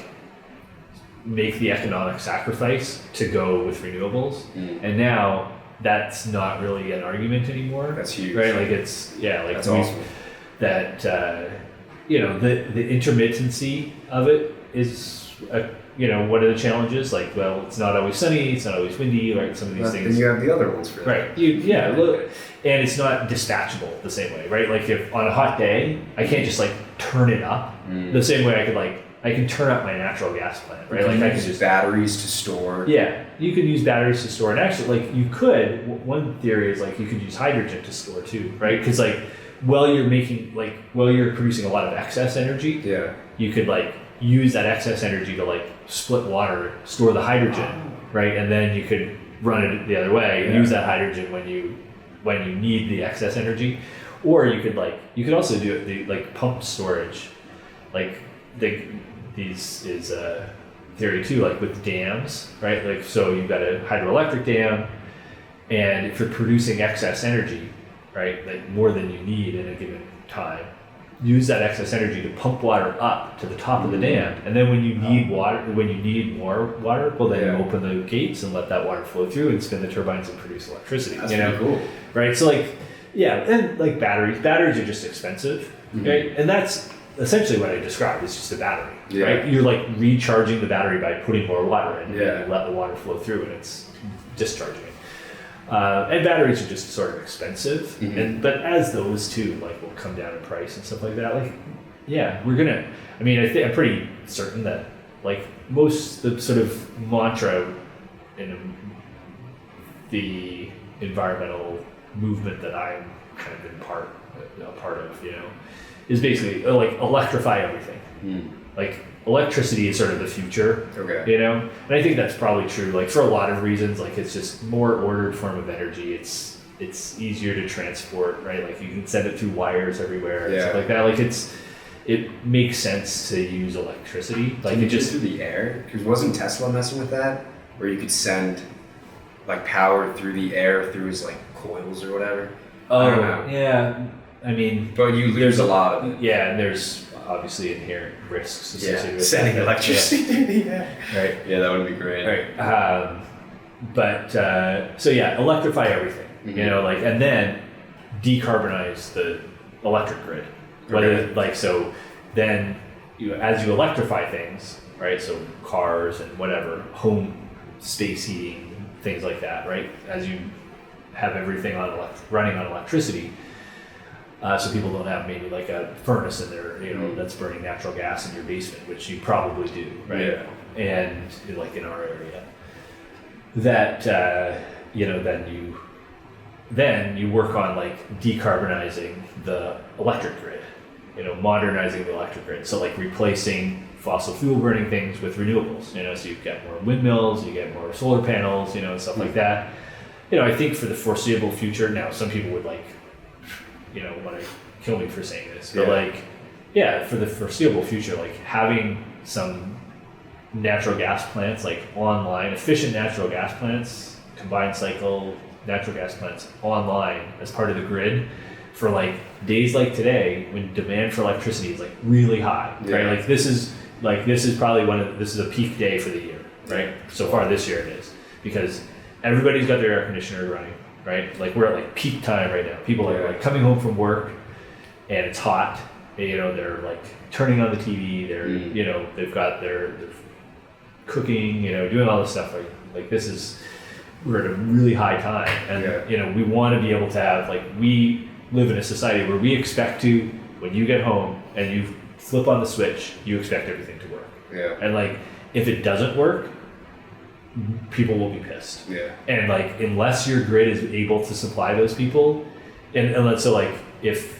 make the economic sacrifice to go with renewables, and now that's not really an argument anymore. That's huge, right? It's that's awesome. That the intermittency of it is one of the challenges. It's not always sunny, it's not always windy, right? Some of these things. Then you have the other ones for that. Right. And it's not dispatchable the same way, right? If on a hot day, I can't just turn it up the same way I can turn up my natural gas plant, right? I can use batteries to store. Yeah, you could use batteries to store, and actually, you could. One theory is you could use hydrogen to store too, right? Because while you're producing a lot of excess energy, you could use that excess energy to split water, store the hydrogen, right? And then you could run it the other way and use that hydrogen when you need the excess energy, or you could also do it pumped storage, these is a theory too, with dams, right? So you've got a hydroelectric dam, and if you're producing excess energy, right, more than you need in a given time, use that excess energy to pump water up to the top of the dam, and then when you need more water, well then you open the gates and let that water flow through and spin the turbines and produce electricity. That's pretty cool, right? So and batteries are just expensive, right? And that's essentially what I described. It's just a battery, right? You're recharging the battery by putting more water in, and you let the water flow through, and it's discharging it. And batteries are just sort of expensive, but as those two will come down in price and stuff like that, we're gonna. I mean, I'm pretty certain that most the sort of mantra in the environmental movement that I'm kind of been a part of, is basically electrify everything. like electricity is sort of the future. Okay. You know, and I think that's probably true. Like for a lot of reasons, like it's just more ordered form of energy. It's easier to transport, right? Like you can send it through wires everywhere and stuff like that. Like it makes sense to use electricity. Like Can you it just through the air? Because wasn't Tesla messing with that, where you could send like power through the air through his like coils or whatever? I don't know. Yeah. I mean, But you lose a lot of it. yeah, and there's obviously inherent risks associated with sending that. electricity through the air. Right. Yeah, that would be great. Right. So yeah, electrify everything. Mhm. You know, like, and then decarbonize the electric grid. Whether like so, then as you electrify things, right? So cars and whatever, home space heating, things like that, right? As you have everything on running on electricity, so people don't have maybe like a furnace in there, you know, that's burning natural gas in your basement, which you probably do, right? Yeah. And like in our area, that you know, then you work on like decarbonizing the electric grid, you know, modernizing the electric grid. So like replacing fossil fuel burning things with renewables, you know, so you get more windmills, you get more solar panels, you know, and stuff like that. You know, I think for the foreseeable future, now some people would like, you know, want to kill me for saying this, but like, yeah, for the foreseeable future, like having some natural gas plants, like online, efficient natural gas plants, combined cycle natural gas plants online as part of the grid for like days like today when demand for electricity is like really high, right? Like this is probably this is a peak day for the year, right? So far this year it is, because everybody's got their air conditioner running, right? Like we're at like peak time right now. People are like coming home from work and it's hot, and, you know, they're like turning on the TV, they're, you know, they've got their cooking, you know, doing all this stuff. Like this is, we're at a really high time, and you know, we want to be able to have, like, we live in a society where we expect to, when you get home and you flip on the switch, you expect everything to work. Yeah. And like, if it doesn't work, people will be pissed. Yeah. And like, unless your grid is able to supply those people, and so like, if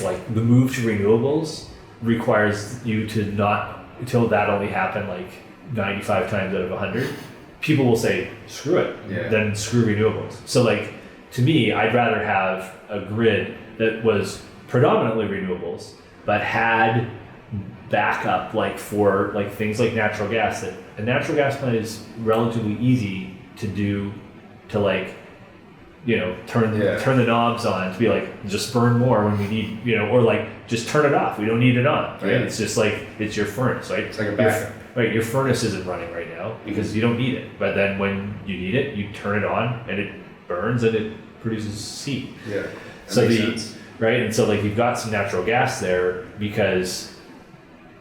like the move to renewables requires you to not, until that only happen like 95 times out of 100, people will say, screw it, then screw renewables. So like, to me, I'd rather have a grid that was predominantly renewables, but had backup, like for like things like natural gas. That a natural gas plant is relatively easy to do, to like, you know, turn the knobs on, to be like, just burn more when we need, you know, or like just turn it off. We don't need it on, right? Yeah. It's just like, it's your furnace, right? It's like a backup. Your furnace isn't running right now because you don't need it. But then when you need it, you turn it on and it burns and it produces heat. Yeah. So right, and so like you've got some natural gas there, because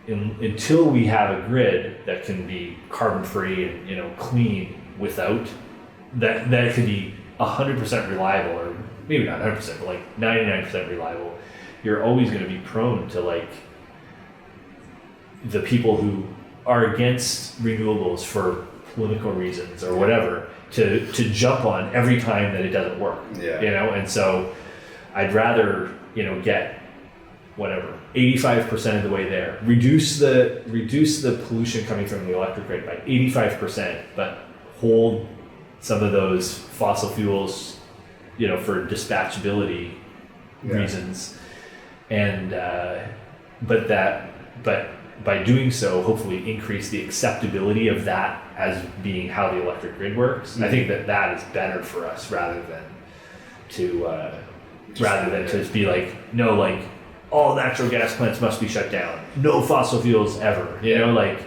until we have a grid that can be carbon free and, you know, clean without that could be 100% reliable, or maybe not 100%, but like 99% reliable, you're always going to be prone to like the people who are against renewables for political reasons or whatever to jump on every time that it doesn't work. Yeah. You know, and so I'd rather, you know, get whatever 85% of the way there, reduce the pollution coming from the electric grid by 85%, but hold some of those fossil fuels, you know, for dispatchability reasons, and but by doing so, hopefully increase the acceptability of that as being how the electric grid works. Mm-hmm. I think that is better for us rather than to just be like, no, like all natural gas plants must be shut down, no fossil fuels ever. You know, like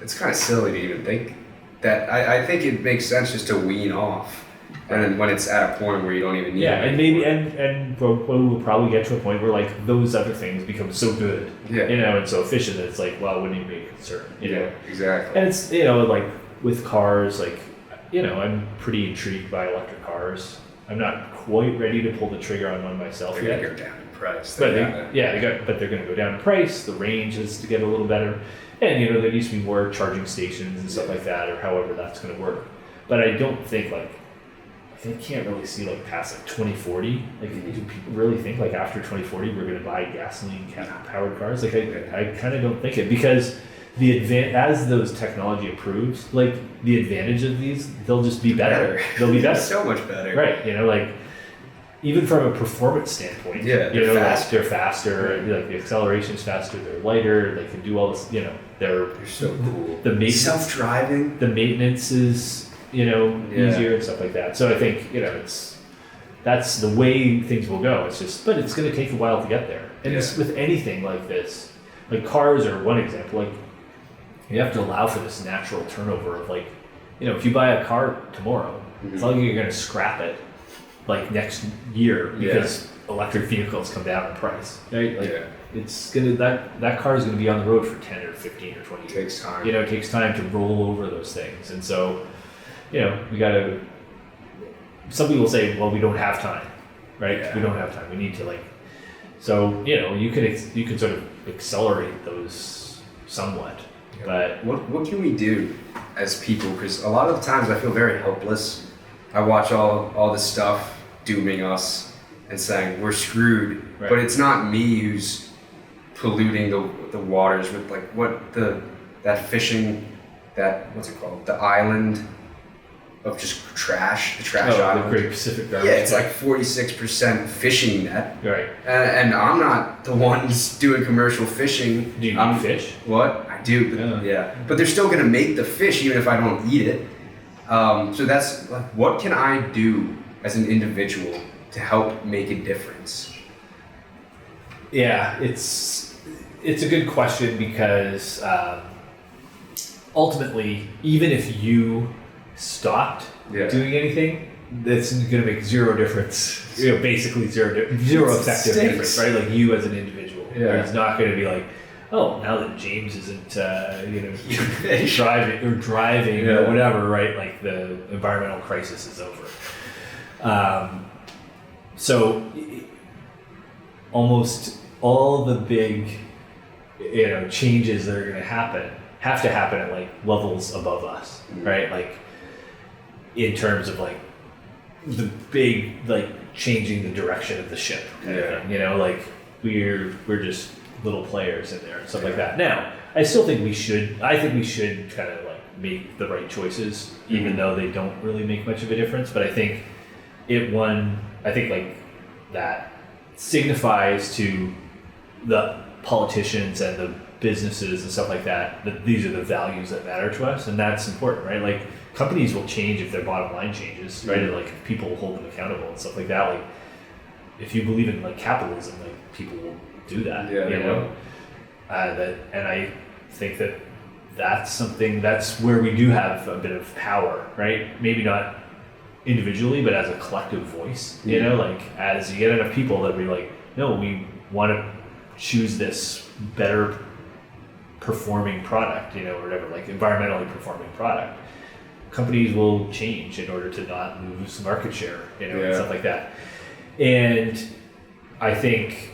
it's kind of silly to even think that. I think it makes sense just to wean off. And then when it's at a point where you don't even need it. And maybe, and we'll probably get to a point where like those other things become so good, you know, and so efficient that it's like, well, wouldn't even be a concern, you know? Exactly. And it's, you know, like with cars, like, you know, I'm pretty intrigued by electric cars. I'm not quite ready to pull the trigger on one myself yet. They're going to go down in price. But they're going to go down in price. The range is to get a little better. And, you know, there needs to be more charging stations and stuff like that, or however that's going to work. But I don't think like I can't really see like past like 2040. Like, do people really think like after 2040 we're going to buy gasoline powered cars? Like, I kind of don't think it, because as those technology improves, like the advantage of these, they'll just be better. They'll be better. So much better. Right. You know, like even from a performance standpoint, yeah, you know, fast. like, they're faster. Right. Like the acceleration's faster. They're lighter. They can do all this. You know, they're so cool. The self-driving. The maintenance is, you know, easier and stuff like that. So I think, you know, that's the way things will go. It's just, but it's going to take a while to get there. And it's with anything like this, like cars are one example. Like, you have to allow for this natural turnover of, like, you know, if you buy a car tomorrow, it's not like you're going to scrap it like next year because electric vehicles come down in price, right? Like, it's gonna, that car is going to be on the road for 10 or 15 or 20 years. It takes time. You know, it takes time to roll over those things. And so, you know, we got to, some people say, well, we don't have time, right? Yeah. We don't have time. We need to, like, so, you know, you can sort of accelerate those somewhat. But what can we do as people? Because a lot of the times I feel very helpless. I watch all this stuff dooming us and saying we're screwed, right. But it's not me who's polluting the waters with, like, that fishing, what's it called? The island of just trash, the trash island. The Great Pacific Garbage. Yeah, it's like 46% fishing net. Right. And I'm not the ones doing commercial fishing. Do you eat fish? What? I do, but but they're still gonna make the fish even if I don't eat it. So that's like, what can I do as an individual to help make a difference? Yeah, it's a good question, because ultimately, even if you stopped doing anything, that's going to make zero difference. You know, basically zero effective difference, right? Like, you as an individual, it's not going to be like, oh, now that James isn't, driving or whatever, right? Like, the environmental crisis is over. So almost all the big, changes that are going to happen have to happen at, like, levels above us, right? Like, in terms of, like, the big, like, changing the direction of the ship kind of thing, like, we're just little players in there and stuff like that. Now, I think we should kind of, like, make the right choices, even though they don't really make much of a difference. But I think like, that signifies to the politicians and the businesses and stuff like that these are the values that matter to us, and that's important, right? Like, companies will change if their bottom line changes, right? And, like, if people hold them accountable and stuff like that. Like, if you believe in, like, capitalism, like, people will do that, and I think that's where we do have a bit of power, right? Maybe not individually, but as a collective voice, like, as you get enough people that be like, no, we want to choose this better performing product, or whatever, like, environmentally performing product, companies will change in order to not lose market share, and stuff like that. And I think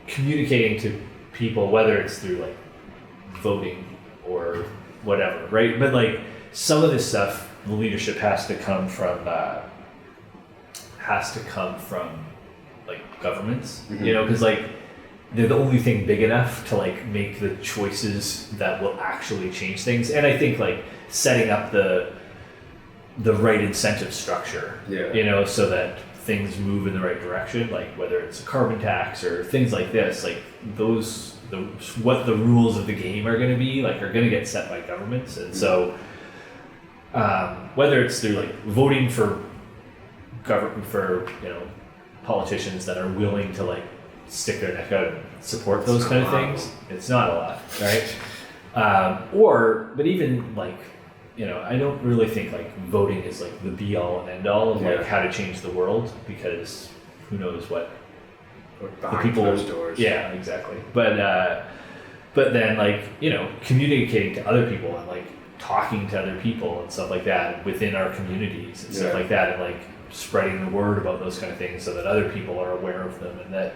communicating to people, whether it's through, like, voting or whatever, right? But, like, some of this stuff, the leadership has to come from like, governments, because, like, they're the only thing big enough to, like, make the choices that will actually change things. And I think, like, setting up the right incentive structure, so that things move in the right direction, like, whether it's a carbon tax or things like this, like, what the rules of the game are going to be, like, are going to get set by governments. And so whether it's through, like, voting for politicians that are willing to, like, stick their neck out and support those kind of things, it's not a lot, right? But even, like, I don't really think, like, voting is, like, the be all and end all of, like, how to change the world, because who knows what the people, closed doors. Yeah, exactly. But then, like, communicating to other people and, like, talking to other people and stuff like that within our communities and stuff like that, and, like, spreading the word about those kind of things so that other people are aware of them, and that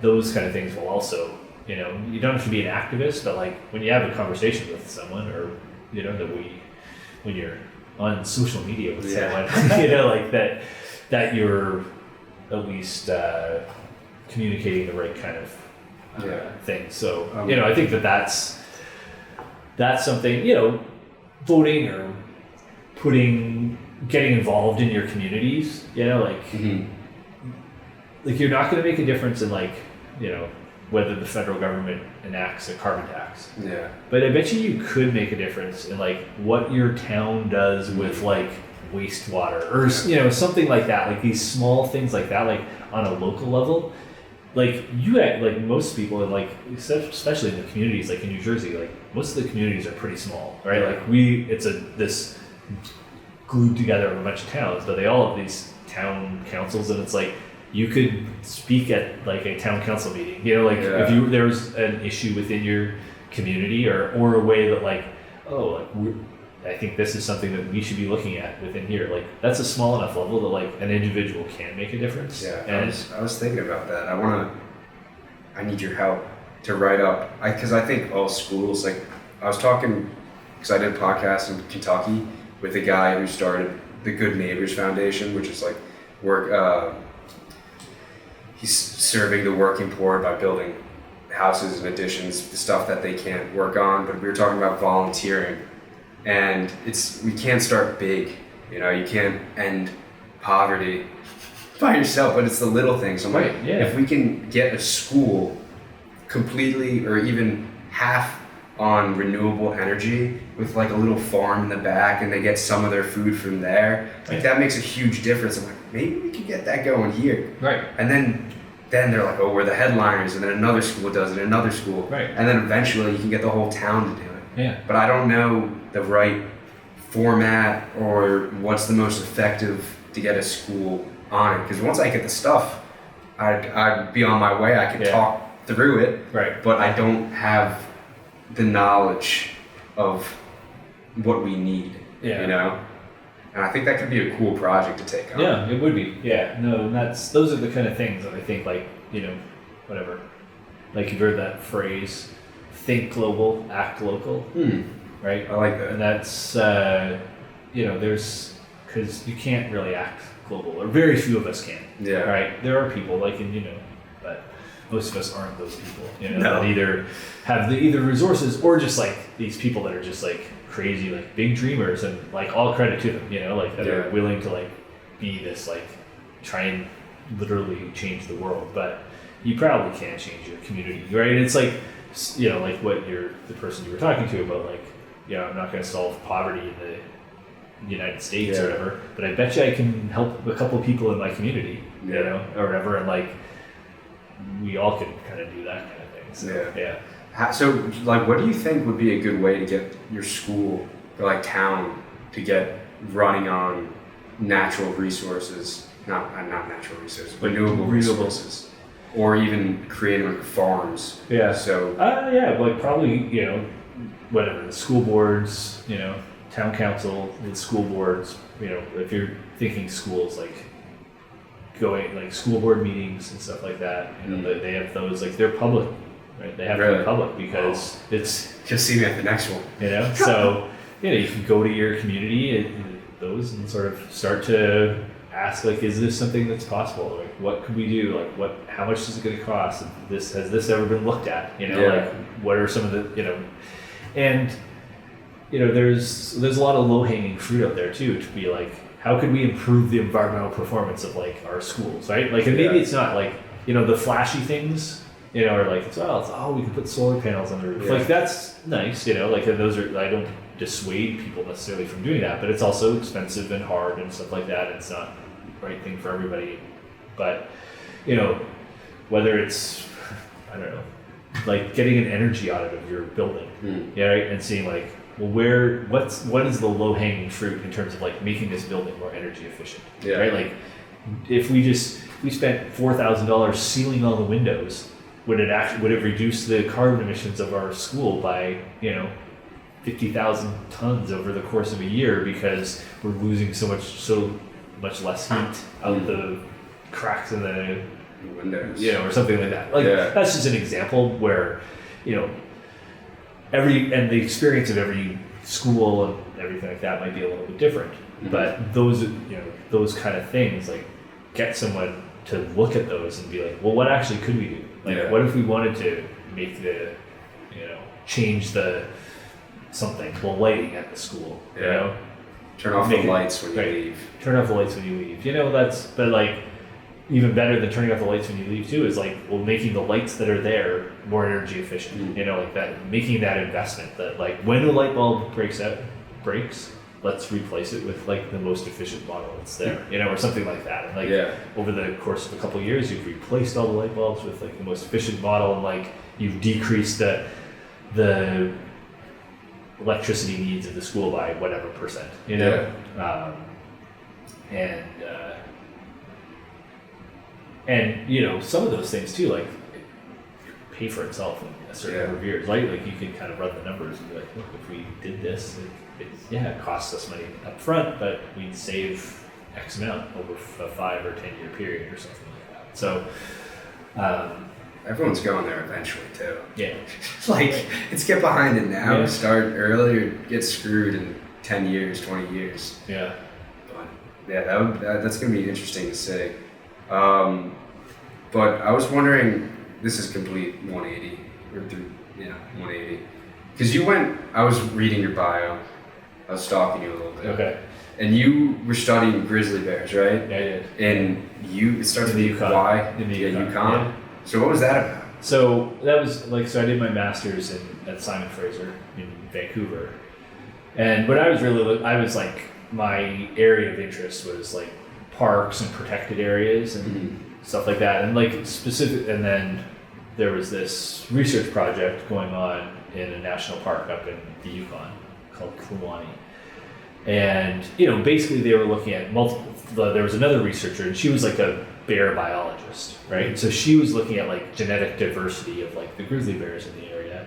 those kind of things will also, you don't have to be an activist, but, like, when you have a conversation with someone, or when you're on social media with Yeah. someone, you know, like that you're at least communicating the right kind of thing. So you know, I think that's something, you know, voting or getting involved in your communities, you know, like like you're not going to make a difference in, like, you know, whether the federal government enacts a carbon tax. Yeah. But I bet you could make a difference in, like, what your town does with, like, wastewater or, you know, something like that. Like these small things like that, like on a local level. Like like most people, and like especially in the communities, like in New Jersey, like most of the communities are pretty small, right? Like it's this glued together of a bunch of towns, but they all have these town councils, and it's like you could speak at like a town council meeting, you know, like if there's an issue within your community or a way that, like, oh, like I think this is something that we should be looking at within here. Like that's a small enough level that, like, an individual can make a difference. Yeah, and I was thinking about that. I need your help to write up, because I think all schools, like, I was talking, because I did a podcast in Kentucky with a guy who started the Good Neighbors Foundation, which is like he's serving the working poor by building houses and additions, the stuff that they can't work on. But we were talking about volunteering, and we can't start big, you know, you can't end poverty by yourself, but it's the little things. I'm like, if we can get a school completely or even half on renewable energy with like a little farm in the back, and they get some of their food from there, like that makes a huge difference. I'm like, maybe we could get that going here. Right. And then they're like, oh, we're the headliners, and then another school does it, another school. Right. And then eventually you can get the whole town to do it. Yeah. But I don't know the right format or what's the most effective to get a school on it. Because once I get the stuff, I'd be on my way. I could talk through it. Right. But I don't have the knowledge of what we need. Yeah. You know? And I think that could be a cool project to take on. Yeah, it would be. Yeah. No, and those are the kind of things that I think, like, you know, whatever. Like, you've heard that phrase, think global, act local. Right? I like that. And that's, you know, because you can't really act global, or very few of us can. Yeah. Right? There are people, like, you know, but most of us aren't those people, you know, No. that either have the resources or just, like, these people that are just, like, crazy, like, big dreamers, and, like, all credit to them, you know, like, that are willing to, like, be this, like, try and literally change the world. But you probably can't change your community, right? And it's like, you know, like what the person you were talking to about, like, you know, I'm not going to solve poverty in the United States or whatever, but I bet you I can help a couple people in my community, you know, or whatever, and, like, we all can kind of do that kind of thing. So, So, like, what do you think would be a good way to get your school or, like, town to get running on natural resources, not natural resources, but renewable resources, or even creating, like, farms? Yeah. So. Like, probably, you know, whatever, the school boards, you know, town council, the school boards, you know, if you're thinking schools, like, going, like, school board meetings and stuff like that, you know, they have those, like, they're public, right? They have to be public because it's Just see me at the next one. You know, so, you know, you can go to your community and those and sort of start to ask, like, is this something that's possible? Like, what could we do? Like, how much is it going to cost? Has this ever been looked at? You know, like, what are some of the, you know, and, you know, there's a lot of low-hanging fruit out there too, to be like, how could we improve the environmental performance of, like, our schools, right? Like, and maybe it's not like, you know, the flashy things, you know, or like, we could put solar panels on the roof. Like, that's nice, you know, like, those are, I don't dissuade people necessarily from doing that, but it's also expensive and hard and stuff like that. It's not the right thing for everybody. But, you know, whether it's, I don't know, like getting an energy audit of your building, yeah, right? And seeing, like, well, what is the low-hanging fruit in terms of, like, making this building more energy efficient, right? Like, if we spent $4,000 sealing all the windows, would it reduce the carbon emissions of our school by, you know, 50,000 tons over the course of a year, because we're losing so much less heat out the cracks in the windows, you know, or something like that. Like, that's just an example where, you know, the experience of every school and everything like that might be a little bit different. But those kind of things, like, get someone to look at those and be like, well, what actually could we do? Like, what if we wanted to make change the lighting at the school, Turn off the lights when you leave. Turn off the lights when you leave. But like, even better than turning off the lights when you leave too is like, well, making the lights that are there more energy efficient. Like that, making that investment that, like, when a light bulb breaks, let's replace it with like the most efficient model that's there, or something like that. And like over the course of a couple of years, you've replaced all the light bulbs with like the most efficient model, and like you've decreased the electricity needs of the school by whatever percent, and some of those things too, like, pay for itself in a certain number of years. Like you can kind of run the numbers and be like, look, if we did this, it costs us money up front, but we'd save X amount over a 5 or 10 year period or something like that. So everyone's going there eventually too. Yeah. Like, let's get behind it now, start early, or get screwed in 10 years, 20 years. Yeah. But that's going to be interesting to see. But I was wondering, this is complete 180, 180. Because I was reading your bio, I was stalking you a little bit. Okay. And you were studying grizzly bears, right? Yeah, I did. And it starts with Yukon. Y? In the Yukon. Yeah. So what was that about? So that was so I did my master's at Simon Fraser in Vancouver. And what I was my area of interest was like parks and protected areas and stuff like that. And like and then there was this research project going on in a national park up in the Yukon called Kluane. And, basically they were looking at there was another researcher, and she was like a bear biologist, right? So she was looking at like genetic diversity of like the grizzly bears in the area.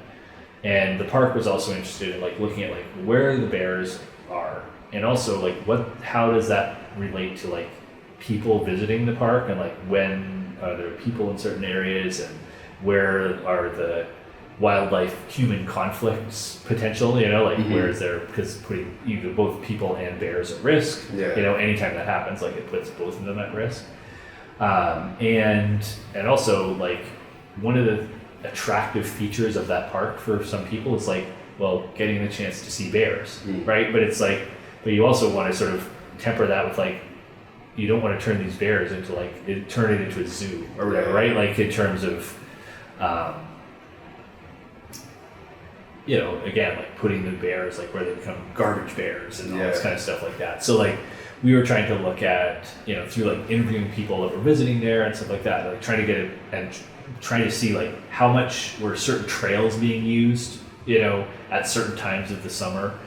And the park was also interested in like looking at like where the bears are, and also like how does that relate to like people visiting the park, and like when are there people in certain areas, and where are the wildlife human conflicts potential, where is there, because putting either both people and bears at risk, anytime that happens, like it puts both of them at risk. And also like one of the attractive features of that park for some people is like, well, getting the chance to see bears, right? But it's like, but you also want to sort of temper that with like, you don't want to turn these bears into turn it into a zoo or whatever, right? Like in terms of, again, like putting the bears like where they become garbage bears and all this kind of stuff like that. So like we were trying to look at, through like interviewing people that were visiting there and stuff like that, like trying to get it and trying to see like how much were certain trails being used, at certain times of the summer,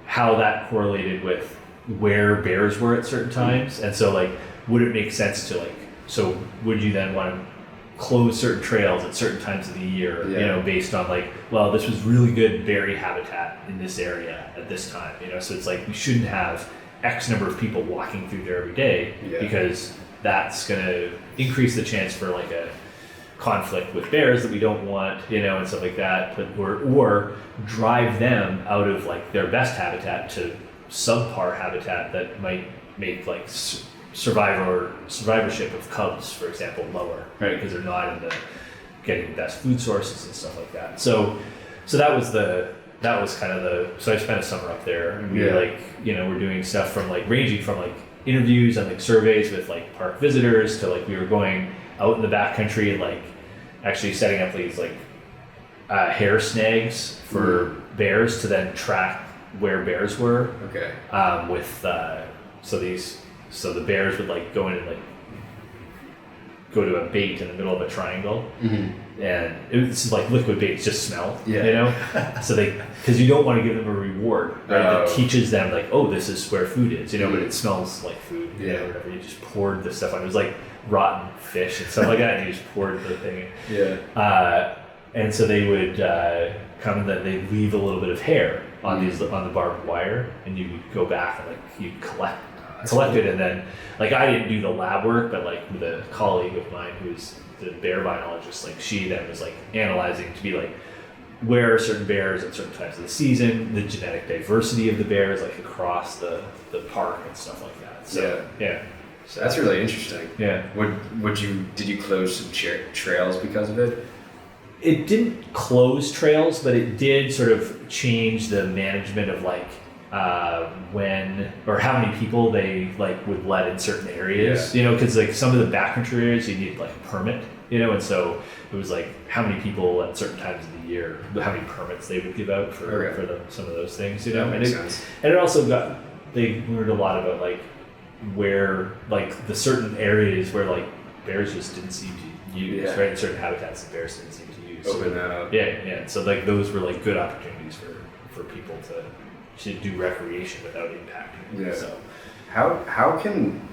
how that correlated with where bears were at certain times. And so like, would it make sense to so would you then want to close certain trails at certain times of the year, based on like, well, this was really good berry habitat in this area at this time, so it's like we shouldn't have X number of people walking through there every day because that's going to increase the chance for like a conflict with bears that we don't want, and stuff like that, but or drive them out of like their best habitat to subpar habitat that might make like survivorship of cubs, for example, lower, right? Because they're not in getting the best food sources and stuff like that. So that was kind of so I spent a summer up there, and we were like, we're doing stuff from like ranging from like interviews and like surveys with like park visitors to like we were going out in the backcountry and like actually setting up these like hair snags for bears to then track where bears were. Okay. So the bears would like go in and like go to a bait in the middle of a triangle, and it's like liquid baits just smell, so because you don't want to give them a reward, right? That teaches them like, oh, this is where food is, but it smells like food, whatever. You just poured the stuff on. It was like rotten fish and stuff like that, and you just poured the thing in. And so they would come and then they'd leave a little bit of hair on the barbed wire, and you would go back and like you'd collect it, and then like I didn't do the lab work, but like with a colleague of mine who's the bear biologist, like she then was like analyzing to be like, where are certain bears at certain times of the season, the genetic diversity of the bears, like across the park and stuff like that. So, yeah. So that's really interesting. Yeah. Did you close some trails because of it? It didn't close trails, but it did sort of change the management of like when or how many people they like would let in certain areas. You know, because like some of the backcountry areas you need like a permit. You know, and so it was like how many people at certain times of the year, how many permits they would give out for some of those things. You know, that makes sense. And it also they learned a lot about like where like the certain areas where like bears just didn't seem to use, right? And certain habitats that bears didn't seem to use. Open that up. Yeah. So like those were like good opportunities for people to do recreation without impacting. Yeah. So how can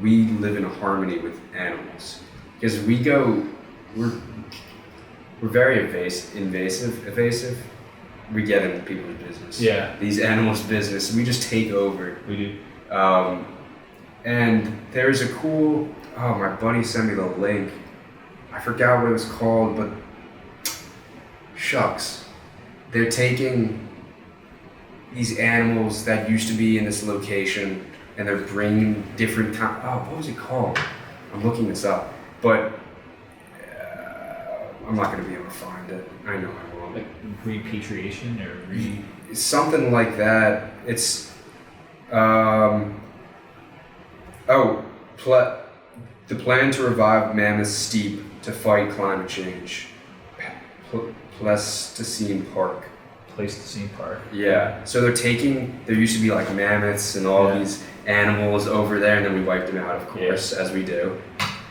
we live in harmony with animals? Because we're very invasive. We get into people's business. Yeah. These animals' business. We just take over. We do. And there's a cool. Oh, my buddy sent me the link. I forgot what it was called, but shucks, they're taking these animals that used to be in this location and they're bringing different what was it called? I'm looking this up, but I'm not going to be able to find it. I know I won't. Like repatriation or something like that. It's the plan to revive Mammoth Steep to fight climate change. Pleistocene Park. Pleistocene Park. Yeah. So there used to be like mammoths and all these animals over there, and then we wiped them out, of course, as we do.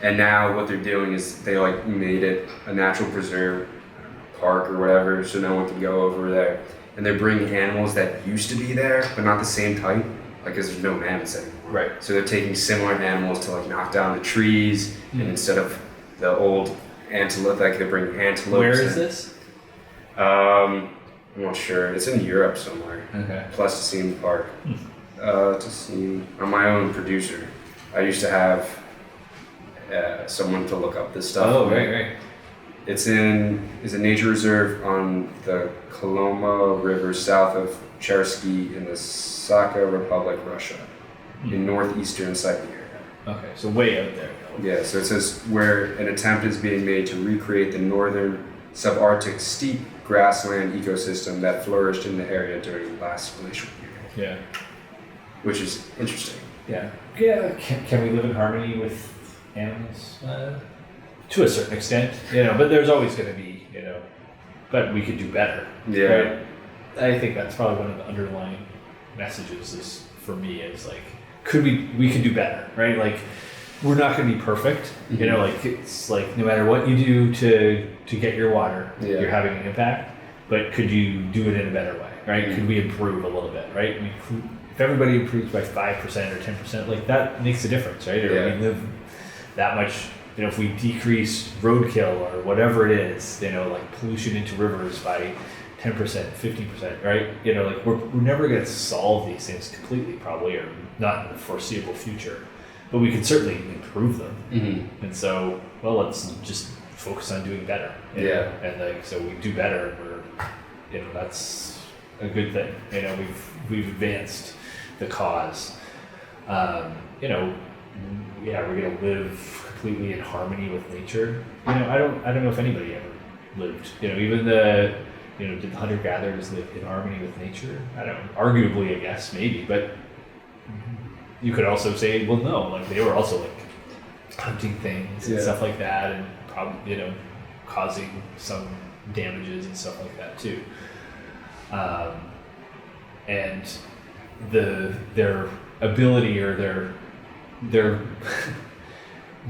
And now what they're doing is they like made it a natural preserve park or whatever, so no one can go over there. And they're bringing animals that used to be there, but not the same type, like because there's no mammoths anymore. Right. So they're taking similar animals to like knock down the trees, and instead of the old antelope, like they're bringing antelopes. Where is this? I'm not sure. It's in Europe somewhere. Okay. Pleistocene Park. I'm my own producer. I used to have someone to look up this stuff. Oh, right. It's a nature reserve on the Koloma River south of Cherski in the Sakha Republic, Russia, in northeastern Siberia. Okay, so way out there. Yeah, so it says where an attempt is being made to recreate the northern subarctic steep grassland ecosystem that flourished in the area during the last glacial period. Yeah. Which is interesting. Yeah. Can we live in harmony with animals? To a certain extent, but there's always going to be, but we could do better. Yeah. Right? I think that's probably one of the underlying messages is for me is like, we could do better, right? Like, we're not going to be perfect, like it's like no matter what you do to get your water, you're having an impact, but could you do it in a better way, right? Could we improve a little bit, right? If everybody improves by 5% or 10%, like that makes a difference, right? Or we live that much, if we decrease roadkill or whatever it is, like pollution into rivers by 10%, 15%, right? Like we're never going to solve these things completely, probably, or not in the foreseeable future, but we can certainly improve them. Mm-hmm. And so, let's just focus on doing better. And so we do better. That's a good thing. We've advanced the cause. We're going to live completely in harmony with nature. I don't know if anybody ever lived. Even did the hunter-gatherers live in harmony with nature? I don't know. Arguably, I guess, maybe, but you could also say, well, no, like they were also like hunting things and stuff like that, and probably, causing some damages and stuff like that too. And their ability or their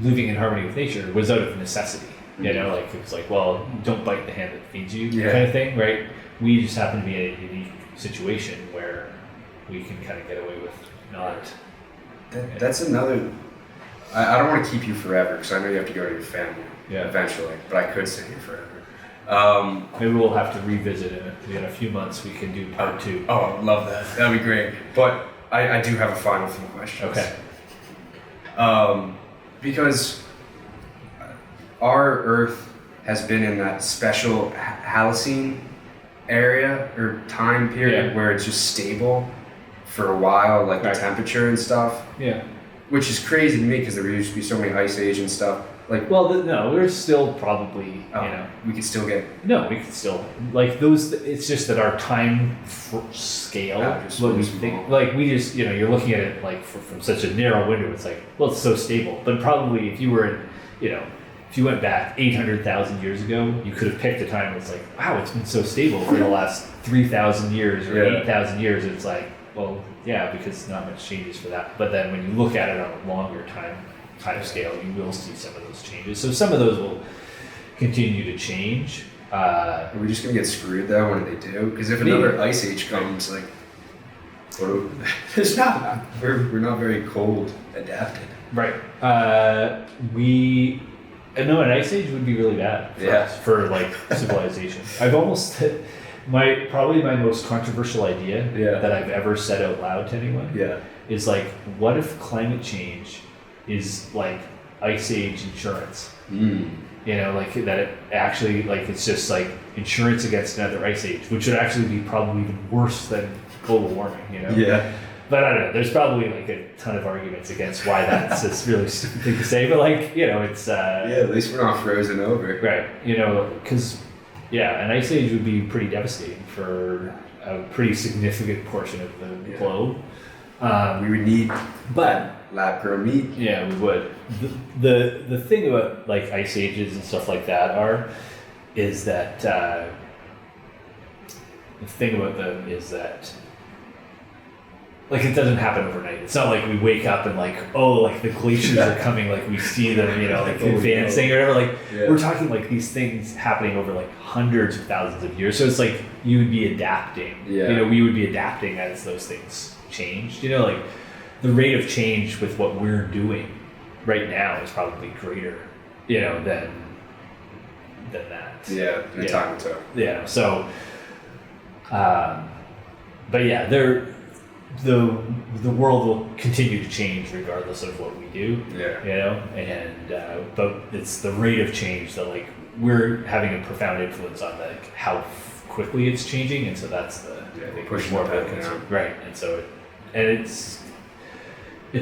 living in harmony with nature was out of necessity. Like it's like, well, don't bite the hand that feeds you, kind of thing, right? We just happen to be in a unique situation where we can kind of get away with not. That's another. I don't want to keep you forever because I know you have to go to your family eventually, but I could stay here forever. Maybe we'll have to revisit it in a few months. We can do part 2. Oh, I love that. That'd be great. But I do have a final few questions. Okay. Because our Earth has been in that special Holocene area or time period where it's just stable for a while, like the temperature and stuff. Yeah. Which is crazy to me because there used to be so many ice age and stuff. Like, well, no, we're still probably, you know, we could still get. No, we could still like those. It's just that our time scale, what we think, like we just, you know, you're looking at it like from such a narrow window. It's like, well, it's so stable. But probably if you were, you know, if you went back 800,000 years ago, you could have picked a time where it's like, wow, it's been so stable for the last 3,000 years or 8,000 years. It's like, well, yeah, because not much changes for that. But then when you look at it on a longer time scale, you will see some of those changes. So some of those will continue to change. Are we just gonna get screwed though when they do? Because if another ice age comes, like, it's not. We're not very cold adapted. Right. No, an ice age would be really bad for us, for like civilization. I've almost probably my most controversial idea that I've ever said out loud to anyone is like, what if climate change is like ice age insurance? You know, like that it actually, like, it's just like insurance against another ice age, which would actually be probably even worse than global warming, you know? Yeah. But I don't know, there's probably like a ton of arguments against why that's this really stupid thing to say, but like, you know, it's... at least we're not frozen over. Right, you know, because, an ice age would be pretty devastating for a pretty significant portion of the globe. We would need lab-grown meat. Yeah, we would. The thing about like ice ages and stuff like that is that the thing about them is that, like, it doesn't happen overnight. It's not like we wake up and like, oh, like the glaciers are coming, like we see them, you know, like advancing or whatever. Like we're talking like these things happening over like hundreds of thousands of years. So it's like you would be adapting. You know, we would be adapting as those things changed. You know, like the rate of change with what we're doing right now is probably greater, you know, than that. Yeah, in time to. Yeah. So, but yeah, the world will continue to change regardless of what we do. Yeah. You know, and but it's the rate of change that like we're having a profound influence on like how quickly it's changing, and so that's the pushing more back now. Right, and so it's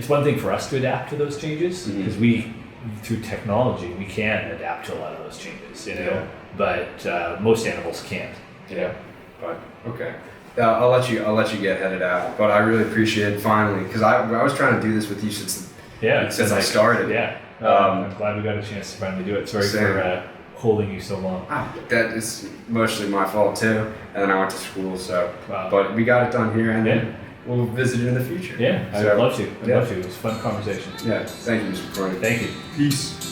one thing for us to adapt to those changes because we, through technology, we can adapt to a lot of those changes. You know, but most animals can't. You know, but okay. I'll let you get headed out, but I really appreciate it finally because I was trying to do this with you since I started. Yeah, I'm glad we got a chance to finally do it. Sorry for holding you so long. That is mostly my fault too, and then I went to school, so but we got it done here, and then we'll visit it in the future. Yeah, I'd love to. I'd love to. It was a fun conversation. Yeah, thank you, Mr. McCormick. Thank you. Peace.